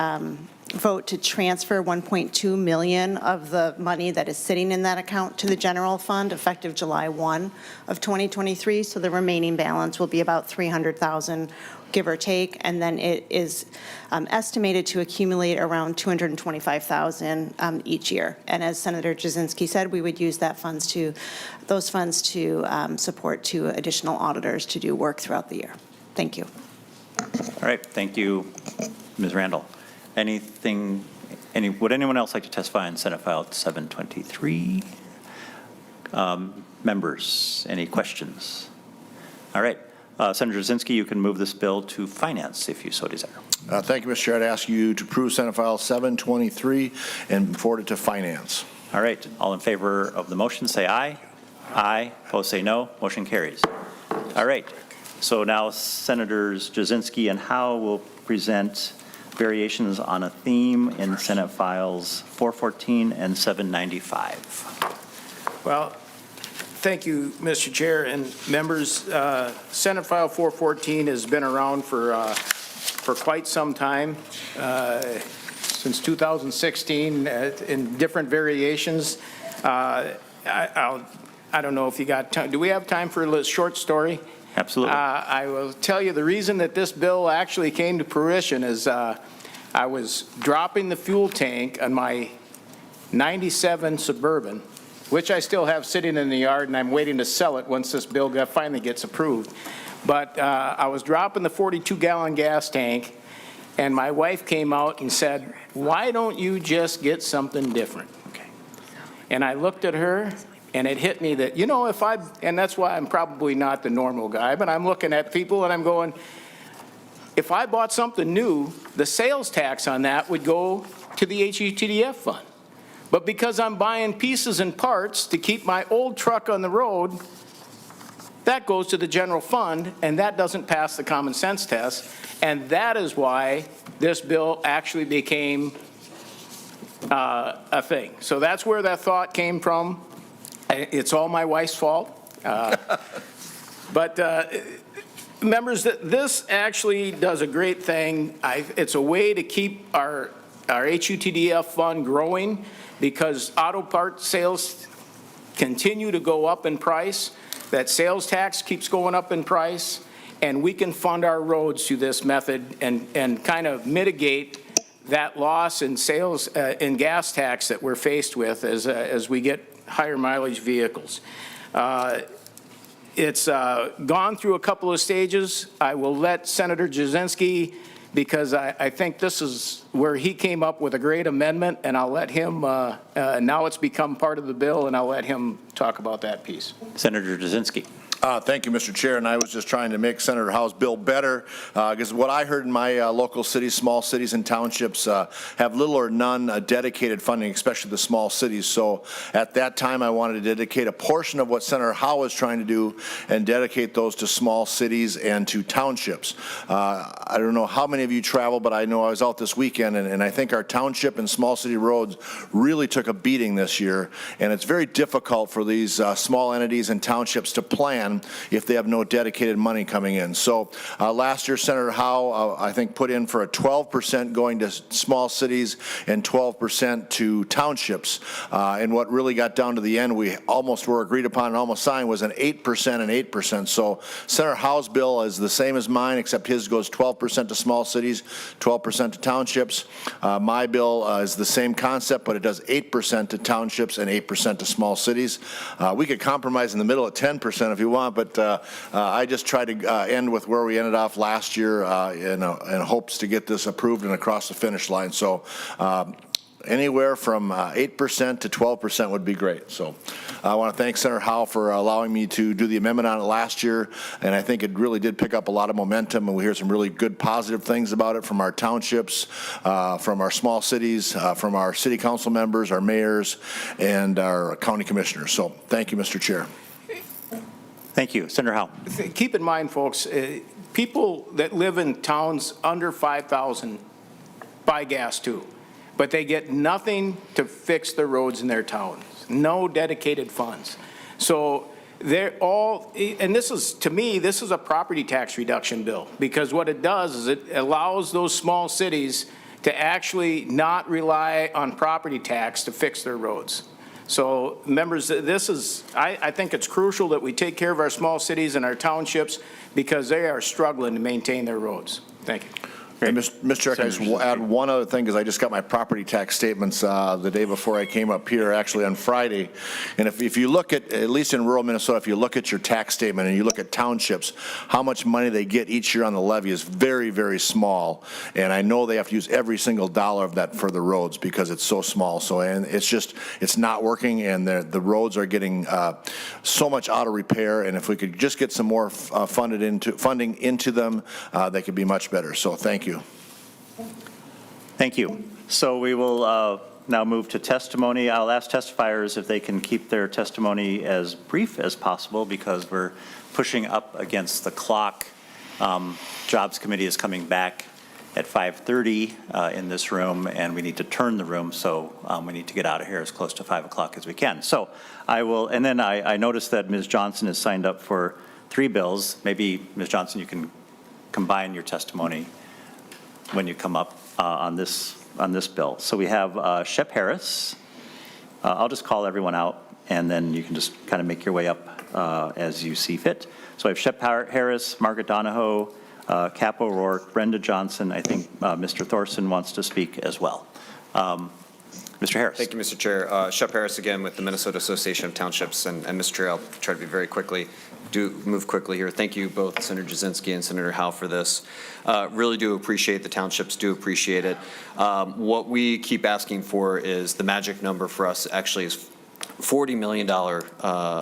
vote to transfer 1.2 million of the money that is sitting in that account to the general fund effective July 1 of 2023. So the remaining balance will be about 300,000, give or take, and then it is estimated to accumulate around 225,000 each year. And as Senator Jasinski said, we would use those funds to support 2 additional auditors to do work throughout the year. Thank you. All right, thank you, Ms. Randall. Would anyone else like to testify on Senate File 723? Members, any questions? All right, Senator Jasinski, you can move this bill to finance if you so desire. Thank you, Mr. Chair. I'd ask you to approve Senate File 723 and forward it to finance. All right, all in favor of the motion, say aye. Aye. Opposed, say no. Motion carries. All right, so now Senators Jasinski and Howe will present variations on a theme in Senate Files 414 and 795. Well, thank you, Mr. Chair and members. Senate File 414 has been around for quite some time, since 2016, in different variations. I don't know if you got time. Do we have time for a short story? Absolutely. I will tell you the reason that this bill actually came to fruition is I was dropping the fuel tank on my 97 Suburban, which I still have sitting in the yard, and I'm waiting to sell it once this bill finally gets approved. But I was dropping the 42-gallon gas tank, and my wife came out and said, "Why don't you just get something different?" Okay. And I looked at her, and it hit me that, and that's why I'm probably not the normal guy, but I'm looking at people and I'm going, if I bought something new, the sales tax on that would go to the HUTDF fund. But because I'm buying pieces and parts to keep my old truck on the road, that goes to the general fund, and that doesn't pass the common sense test. And that is why this bill actually became a thing. So that's where that thought came from. It's all my wife's fault. But members, this actually does a great thing. It's a way to keep our HUTDF fund growing because auto part sales continue to go up in price. That sales tax keeps going up in price. And we can fund our roads through this method and kind of mitigate that loss in sales in gas tax that we're faced with as we get higher mileage vehicles. It's gone through a couple of stages. I will let Senator Jasinski, because I think this is where he came up with a great amendment, and I'll let him, now it's become part of the bill, and I'll let him talk about that piece. Senator Jasinski. Thank you, Mr. Chair, and I was just trying to make Senator Howe's bill better because what I heard in my local cities, small cities and townships have little or none dedicated funding, especially the small cities. So at that time, I wanted to dedicate a portion of what Senator Howe was trying to do and dedicate those to small cities and to townships. I don't know how many of you travel, but I know I was out this weekend, and I think our township and small city roads really took a beating this year, and it's very difficult for these small entities and townships to plan if they have no dedicated money coming in. So last year, Senator Howe, I think, put in for a 12% going to small cities and 12% to townships. And what really got down to the end, we almost were agreed upon and almost signed, was an 8% and 8%. So Senator Howe's bill is the same as mine, except his goes 12% to small cities, 12% to townships. My bill is the same concept, but it does 8% to townships and 8% to small cities. We could compromise in the middle at 10% if you want, but I just tried to end with where we ended off last year in hopes to get this approved and across the finish line. So anywhere from 8% to 12% would be great. So I want to thank Senator Howe for allowing me to do the amendment on it last year, and I think it really did pick up a lot of momentum, and we hear some really good positive things about it from our townships, from our small cities, from our city council members, our mayors, and our county commissioners. So thank you, Mr. Chair. Thank you. Senator Howe. Keep in mind, folks, people that live in towns under 5,000 buy gas too, but they get nothing to fix the roads in their towns, no dedicated funds. So they're all, and this is, to me, this is a property tax reduction bill, because what it does is it allows those small cities to actually not rely on property tax to fix their roads. So members, this is, I think it's crucial that we take care of our small cities and our townships because they are struggling to maintain their roads. Thank you. And Mr. Chair, can I just add one other thing, because I just got my property tax statements the day before I came up here, actually on Friday. And if you look at least in rural Minnesota, if you look at your tax statement and you look at townships, how much money they get each year on the levy is very, very small. And I know they have to use every single dollar of that for the roads because it's so small. So, and it's not working, and the roads are getting so much out of repair. And if we could just get some more funding into them, they could be much better. So thank you. Thank you. So we will now move to testimony. I'll ask testifiers if they can keep their testimony as brief as possible because we're pushing up against the clock. Jobs Committee is coming back at 5:30 in this room, and we need to turn the room, so we need to get out of here as close to 5 o'clock as we can. So I will, and then I noticed that Ms. Johnson has signed up for 3 bills. Maybe, Ms. Johnson, you can combine your testimony when you come up on this bill. So we have Shep Harris. I'll just call everyone out, and then you can just kind of make your way up as you see fit. So I have Shep Harris, Margaret Donahoe, Cap O'Rourke, Brenda Johnson. I think Mr. Thorson wants to speak as well. Mr. Harris. Thank you, Mr. Chair. Shep Harris again with the Minnesota Association of Townships. And Mr. Chair, I'll try to be very quickly. Move quickly here. Thank you both Senator Jasinski and Senator Howe for this. Really do appreciate, the townships do appreciate it. What we keep asking for is the magic number for us actually is $40 million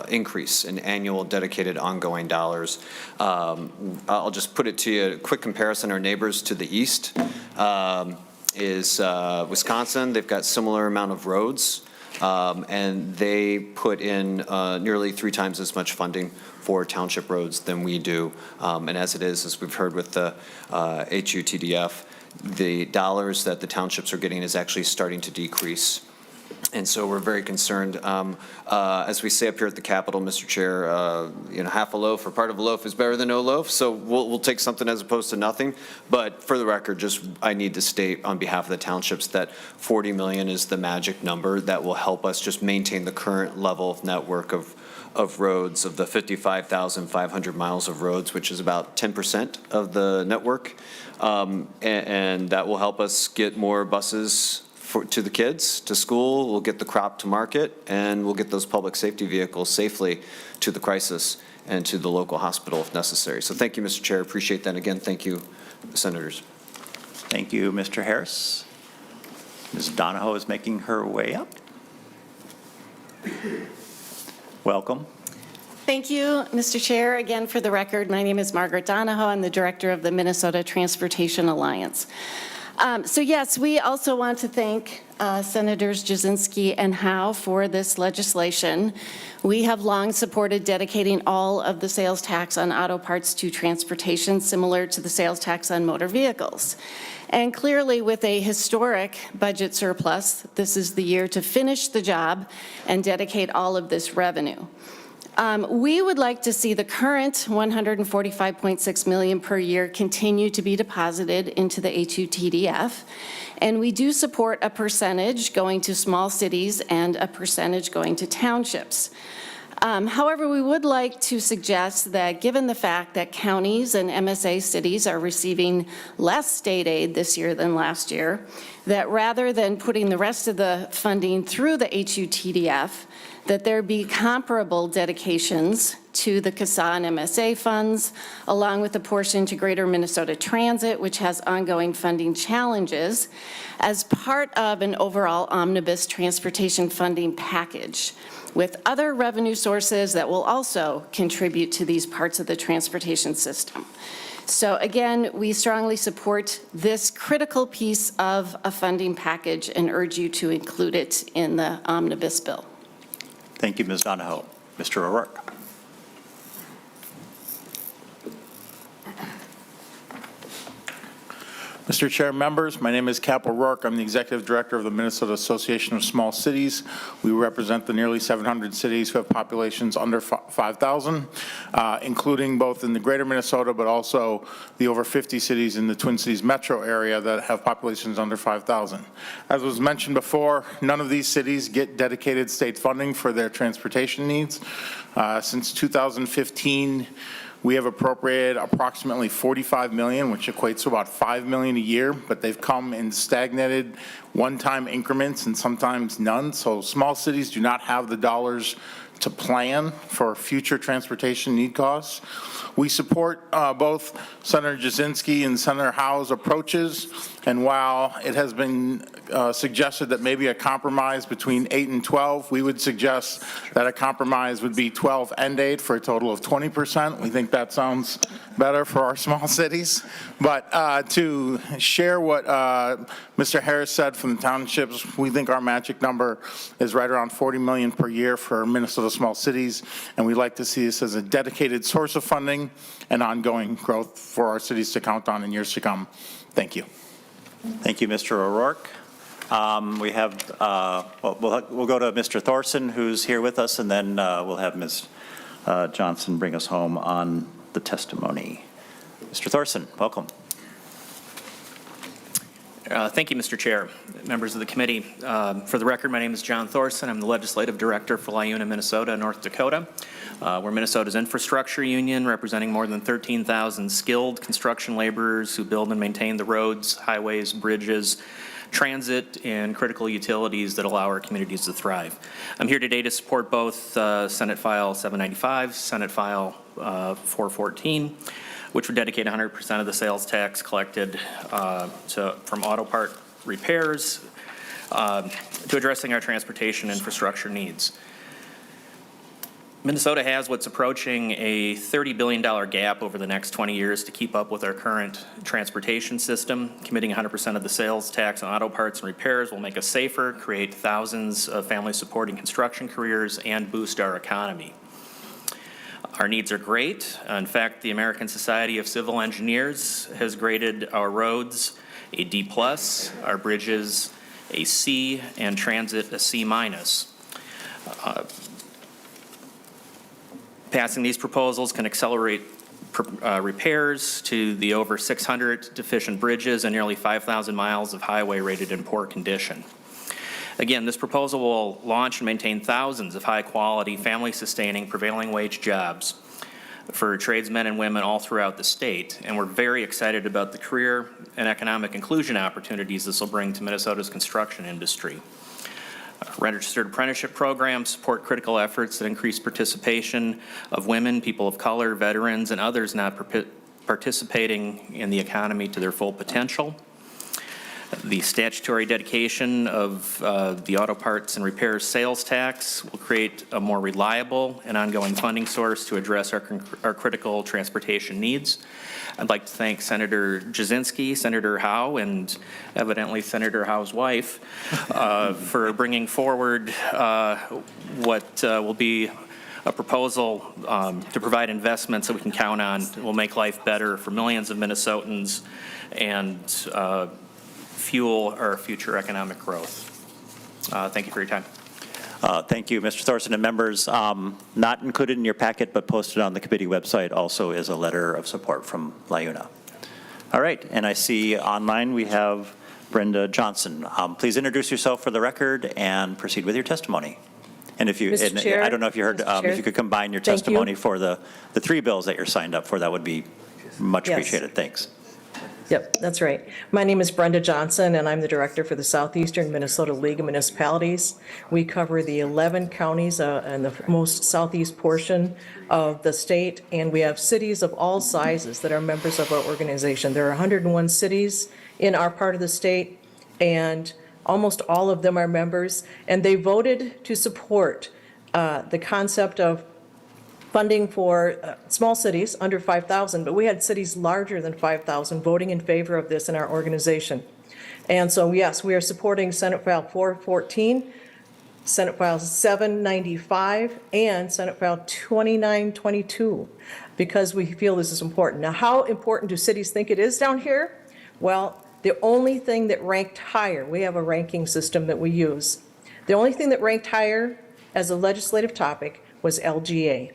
increase in annual dedicated ongoing dollars. I'll just put it to you, a quick comparison. Our neighbors to the east is Wisconsin. They've got similar amount of roads, and they put in nearly 3 times as much funding for township roads than we do. And as it is, as we've heard with the HUTDF, the dollars that the townships are getting is actually starting to decrease. And so we're very concerned. As we say up here at the Capitol, Mr. Chair, half a loaf or part of a loaf is better than no loaf. So we'll take something as opposed to nothing. But for the record, just I need to state on behalf of the townships that $40 million is the magic number that will help us just maintain the current level of network of roads, of the 55,500 miles of roads, which is about 10% of the network. And that will help us get more buses to the kids, to school, we'll get the crop to market, and we'll get those public safety vehicles safely to the crisis and to the local hospital if necessary. So thank you, Mr. Chair. Appreciate that. Again, thank you, Senators. Thank you, Mr. Harris. Ms. Donahoe is making her way up. Welcome. Thank you, Mr. Chair. Again, for the record, my name is Margaret Donahoe. I'm the director of the Minnesota Transportation Alliance. So yes, we also want to thank Senators Jasinski and Howe for this legislation. We have long supported dedicating all of the sales tax on auto parts to transportation, similar to the sales tax on motor vehicles. And clearly, with a historic budget surplus, this is the year to finish the job and dedicate all of this revenue. We would like to see the current $145.6 million per year continue to be deposited into the HUTDF, and we do support a percentage going to small cities and a percentage going to townships. However, we would like to suggest that given the fact that counties and MSA cities are receiving less state aid this year than last year, that rather than putting the rest of the funding through the HUTDF, that there be comparable dedications to the CASA and MSA funds, along with a portion to Greater Minnesota Transit, which has ongoing funding challenges, as part of an overall omnibus transportation funding package, with other revenue sources that will also contribute to these parts of the transportation system. So again, we strongly support this critical piece of a funding package and urge you to include it in the omnibus bill. Thank you, Ms. Donahoe. Mr. O'Rourke. Mr. Mr. Chair, members, my name is Cap O'Rourke. I'm the Executive Director of the Minnesota Association of Small Cities. We represent the nearly 700 cities who have populations under 5,000, including both in the greater Minnesota, but also the over 50 cities in the Twin Cities metro area that have populations under 5,000. As was mentioned before, none of these cities get dedicated state funding for their transportation needs. Since 2015, we have appropriated approximately $45 million, which equates to about $5 million a year, but they've come in stagnated one-time increments and sometimes none. So small cities do not have the dollars to plan for future transportation need costs. We support both Senator Jasinski and Senator Howe's approaches, and while it has been suggested that maybe a compromise between 8 and 12, we would suggest that a compromise would be 12 and 8 for a total of 20%. We think that sounds better for our small cities. But to share what Mr. Harris said from the townships, we think our magic number is right around $40 million per year for Minnesota small cities, and we'd like to see this as a dedicated source of funding and ongoing growth for our cities to count on in years to come. Thank you. Thank you, Mr. O'Rourke. We have, we'll go to Mr. Thorson, who's here with us, and then we'll have Ms. Johnson bring us home on the testimony. Mr. Thorson, welcome. Thank you, Mr. Chair, members of the committee. For the record, my name is John Thorson. I'm the Legislative Director for LIUNA, Minnesota, North Dakota. We're Minnesota's infrastructure union, representing more than 13,000 skilled construction laborers who build and maintain the roads, highways, bridges, transit, and critical utilities that allow our communities to thrive. I'm here today to support both Senate File 795, Senate File 414, which would dedicate 100% of the sales tax collected from auto part repairs to addressing our transportation infrastructure needs. Minnesota has what's approaching a $30 billion gap over the next 20 years to keep up with our current transportation system. Committing 100% of the sales tax on auto parts and repairs will make us safer, create thousands of family-supporting construction careers, and boost our economy. Our needs are great. In fact, the American Society of Civil Engineers has graded our roads a D+, our bridges a C, and transit a C-. Passing these proposals can accelerate repairs to the over 600 deficient bridges and nearly 5,000 miles of highway rated in poor condition. Again, this proposal will launch and maintain thousands of high-quality, family-sustaining, prevailing wage jobs for tradesmen and women all throughout the state, and we're very excited about the career and economic inclusion opportunities this will bring to Minnesota's construction industry. Registered apprenticeship programs support critical efforts that increase participation of women, people of color, veterans, and others not participating in the economy to their full potential. The statutory dedication of the auto parts and repairs sales tax will create a more reliable and ongoing funding source to address our critical transportation needs. I'd like to thank Senator Jasinski, Senator Howe, and evidently Senator Howe's wife for bringing forward what will be a proposal to provide investments that we can count on. It will make life better for millions of Minnesotans and fuel our future economic growth. Thank you for your time. Thank you, Mr. Thorson, and members. Not included in your packet, but posted on the committee website also is a letter of support from LIUNA. All right, and I see online we have Brenda Johnson. Please introduce yourself for the record and proceed with your testimony. And if you, Mr. Chair, I don't know if you heard, if you could combine your testimony for the three bills that you're signed up for, that would be much appreciated. Thanks. Yep, that's right. My name is Brenda Johnson, and I'm the director for the Southeastern Minnesota League of Municipalities. We cover the 11 counties and the most southeast portion of the state, and we have cities of all sizes that are members of our organization. There are 101 cities in our part of the state, and almost all of them are members, and they voted to support the concept of funding for small cities under 5,000, but we had cities larger than 5,000 voting in favor of this in our organization. And so, yes, we are supporting Senate File 414, Senate File 795, and Senate File 2922, because we feel this is important. Now, how important do cities think it is down here? Well, the only thing that ranked higher, we have a ranking system that we use. The only thing that ranked higher as a legislative topic was LGA.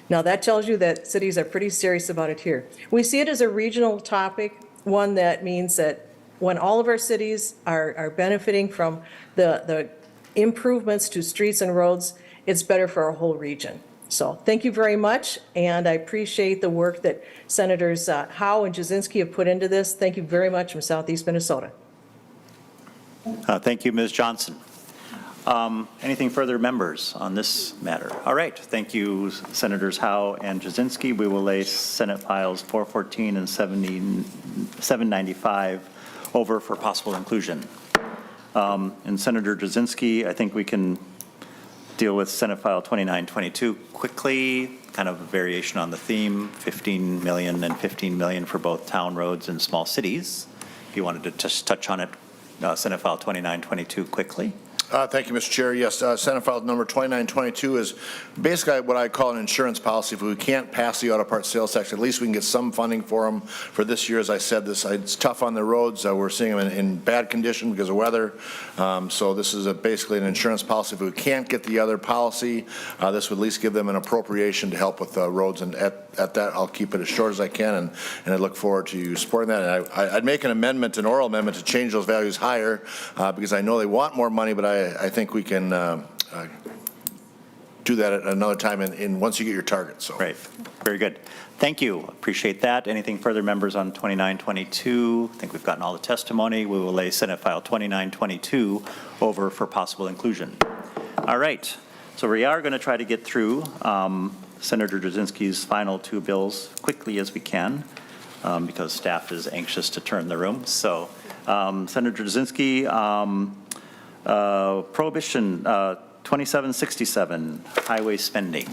Now, that tells you that cities are pretty serious about it here. We see it as a regional topic, one that means that when all of our cities are benefiting from the improvements to streets and roads, it's better for our whole region. So thank you very much, and I appreciate the work that Senators Howe and Jasinski have put into this. Thank you very much from Southeast Minnesota. Thank you, Ms. Johnson. Anything further, members, on this matter? All right. Thank you, Senators Howe and Jasinski. We will lay Senate Files 414 and 795 over for possible inclusion. And Senator Jasinski, I think we can deal with Senate File 2922 quickly, kind of a variation on the theme, 15 million and 15 million for both town roads and small cities. If you wanted to just touch on it, Senate File 2922 quickly. Thank you, Mr. Chair. Yes, Senate File number 2922 is basically what I call an insurance policy. If we can't pass the auto parts sales tax, at least we can get some funding for them. For this year, as I said, it's tough on the roads. We're seeing them in bad condition because of weather. So this is basically an insurance policy. If we can't get the other policy, this would at least give them an appropriation to help with roads. And at that, I'll keep it as short as I can, and I look forward to you supporting that. And I'd make an amendment, an oral amendment, to change those values higher because I know they want more money, but I think we can do that at another time once you get your target. So. Right. Very good. Thank you. Appreciate that. Anything further, members, on 2922? I think we've gotten all the testimony. We will lay Senate File 2922 over for possible inclusion. All right. So we are going to try to get through Senator Jasinski's final two bills quickly as we can because staff is anxious to turn the room. So Senator Jasinski, Prohibition 2767, highway spending.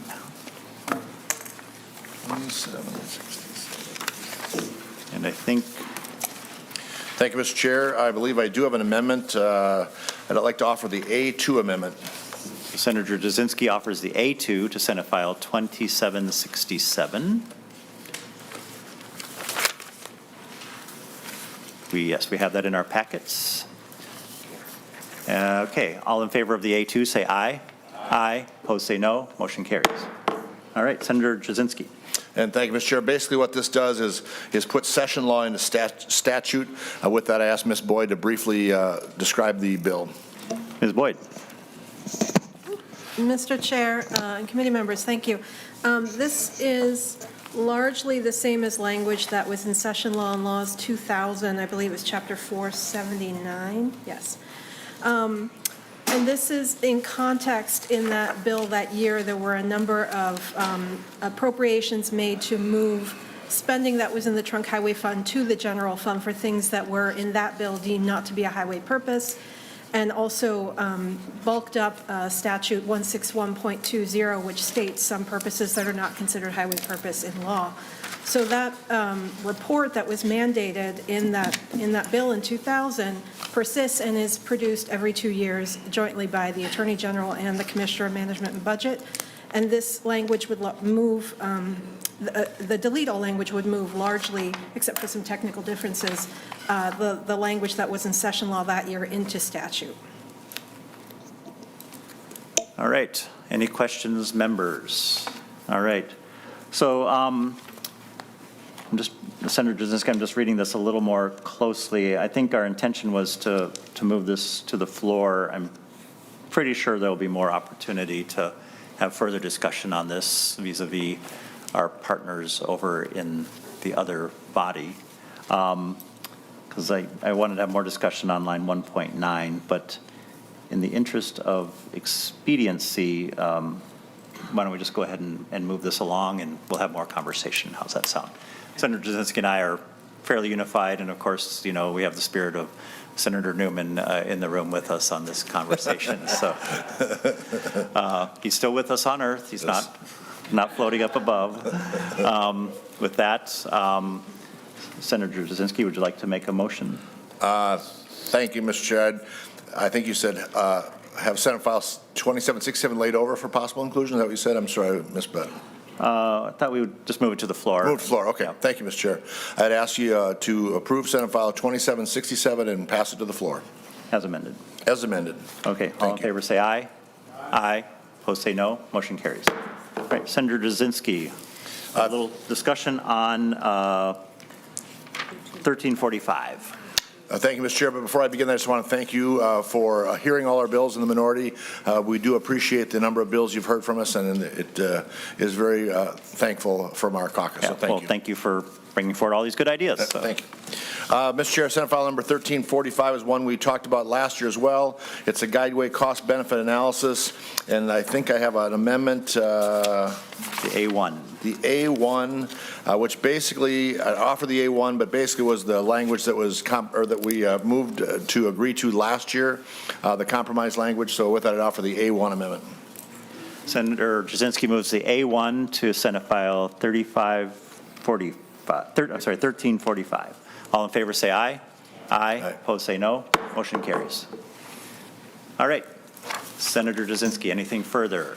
2767. And I think. Thank you, Mr. Chair. I believe I do have an amendment. I'd like to offer the A2 amendment. Senator Jasinski offers the A2 to Senate File 2767. Yes, we have that in our packets. Okay, all in favor of the A2 say aye. Aye. Opposed say no. Motion carries. All right, Senator Jasinski. And thank you, Mr. Chair. Basically what this does is put session law into statute. With that, I asked Ms. Boyd to briefly describe the bill. Ms. Boyd. Mr. Chair and committee members, thank you. This is largely the same as language that was in Session Law and Laws 2000. I believe it was Chapter 479. Yes. And this is in context in that bill that year. There were a number of appropriations made to move spending that was in the trunk highway fund to the general fund for things that were in that bill deemed not to be a highway purpose, and also bulked up statute 161.20, which states some purposes that are not considered highway purpose in law. So that report that was mandated in that bill in 2000 persists and is produced every 2 years jointly by the Attorney General and the Commissioner of Management and Budget. And this language would move, the delete all language would move largely, except for some technical differences, the language that was in session law that year into statute. All right. Any questions, members? All right. So Senator Jasinski, I'm just reading this a little more closely. I think our intention was to move this to the floor. I'm pretty sure there'll be more opportunity to have further discussion on this vis-a-vis our partners over in the other body. Because I wanted to have more discussion on line 1.9, but in the interest of expediency, why don't we just go ahead and move this along, and we'll have more conversation. How's that sound? Senator Jasinski and I are fairly unified, and of course, you know, we have the spirit of Senator Newman in the room with us on this conversation. So he's still with us on Earth. He's not floating up above. With that, Senator Jasinski, would you like to make a motion? Thank you, Mr. Chair. I think you said have Senate File 2767 laid over for possible inclusion. Is that what you said? I'm sorry, I missed that. I thought we would just move it to the floor. Move to the floor, okay. Yeah. Thank you, Mr. Chair. I'd ask you to approve Senate File 2767 and pass it to the floor. As amended. As amended. Okay, all in Thank you. favor say aye. Aye. Opposed say no. Motion carries. All right, Senator Jasinski, a little discussion on 1345. Thank you, Mr. Chair. But before I begin, I just want to thank you for hearing all our bills in the minority. We do appreciate the number of bills you've heard from us, and it is very thankful from our caucus. Yeah, So thank well, you. thank you for bringing forward all these good ideas. So. Thank you. Mr. Chair, Senate File number 1345 is one we talked about last year as well. It's a guideway cost-benefit analysis, and I think I have an amendment. The A1. The A1, which basically offered the A1, but basically was the language that was that we moved to agree to last year, the compromise language. So with that, I'd offer the A1 amendment. Senator Jasinski moves the A1 to Senate File 1345. All in favor say aye. Aye. Opposed say no. Motion carries. All right. Senator Jasinski, anything further?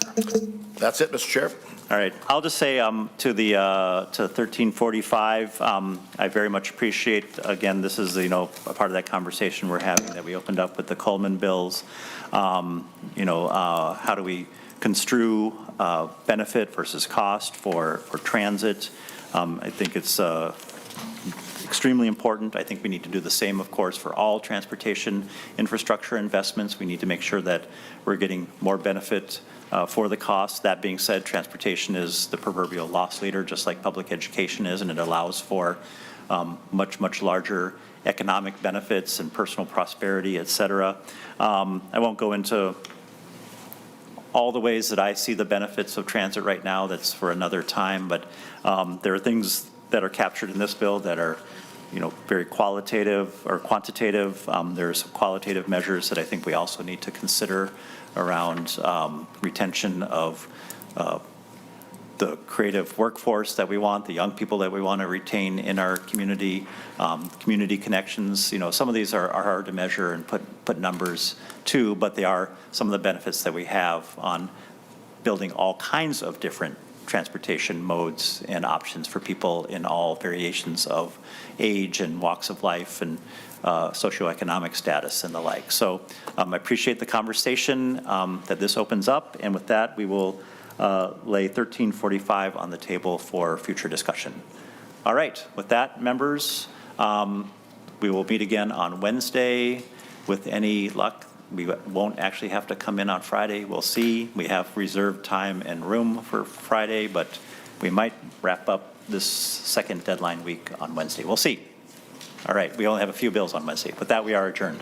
That's it, Mr. Chair. All right. I'll just say to 1345, I very much appreciate, again, this is, a part of that conversation we're having that we opened up with the Coleman bills. How do we construe benefit versus cost for transit? I think it's extremely important. I think we need to do the same, of course, for all transportation infrastructure investments. We need to make sure that we're getting more benefit for the cost. That being said, transportation is the proverbial loss leader, just like public education is, and it allows for much, much larger economic benefits and personal prosperity, et cetera. I won't go into all the ways that I see the benefits of transit right now. That's for another time, but there are things that are captured in this bill that are very qualitative or quantitative. There's qualitative measures that I think we also need to consider around retention of the creative workforce that we want, the young people that we want to retain in our community, community connections. Some of these are hard to measure and put numbers to, but they are some of the benefits that we have on building all kinds of different transportation modes and options for people in all variations of age and walks of life and socioeconomic status and the like. So I appreciate the conversation that this opens up, and with that, we will lay 1345 on the table for future discussion. All right, with that, members, we will meet again on Wednesday. With any luck, we won't actually have to come in on Friday. We'll see. We have reserved time and room for Friday, but we might wrap up this second deadline week on Wednesday. We'll see. All right, we only have a few bills on Wednesday. With that, we are adjourned.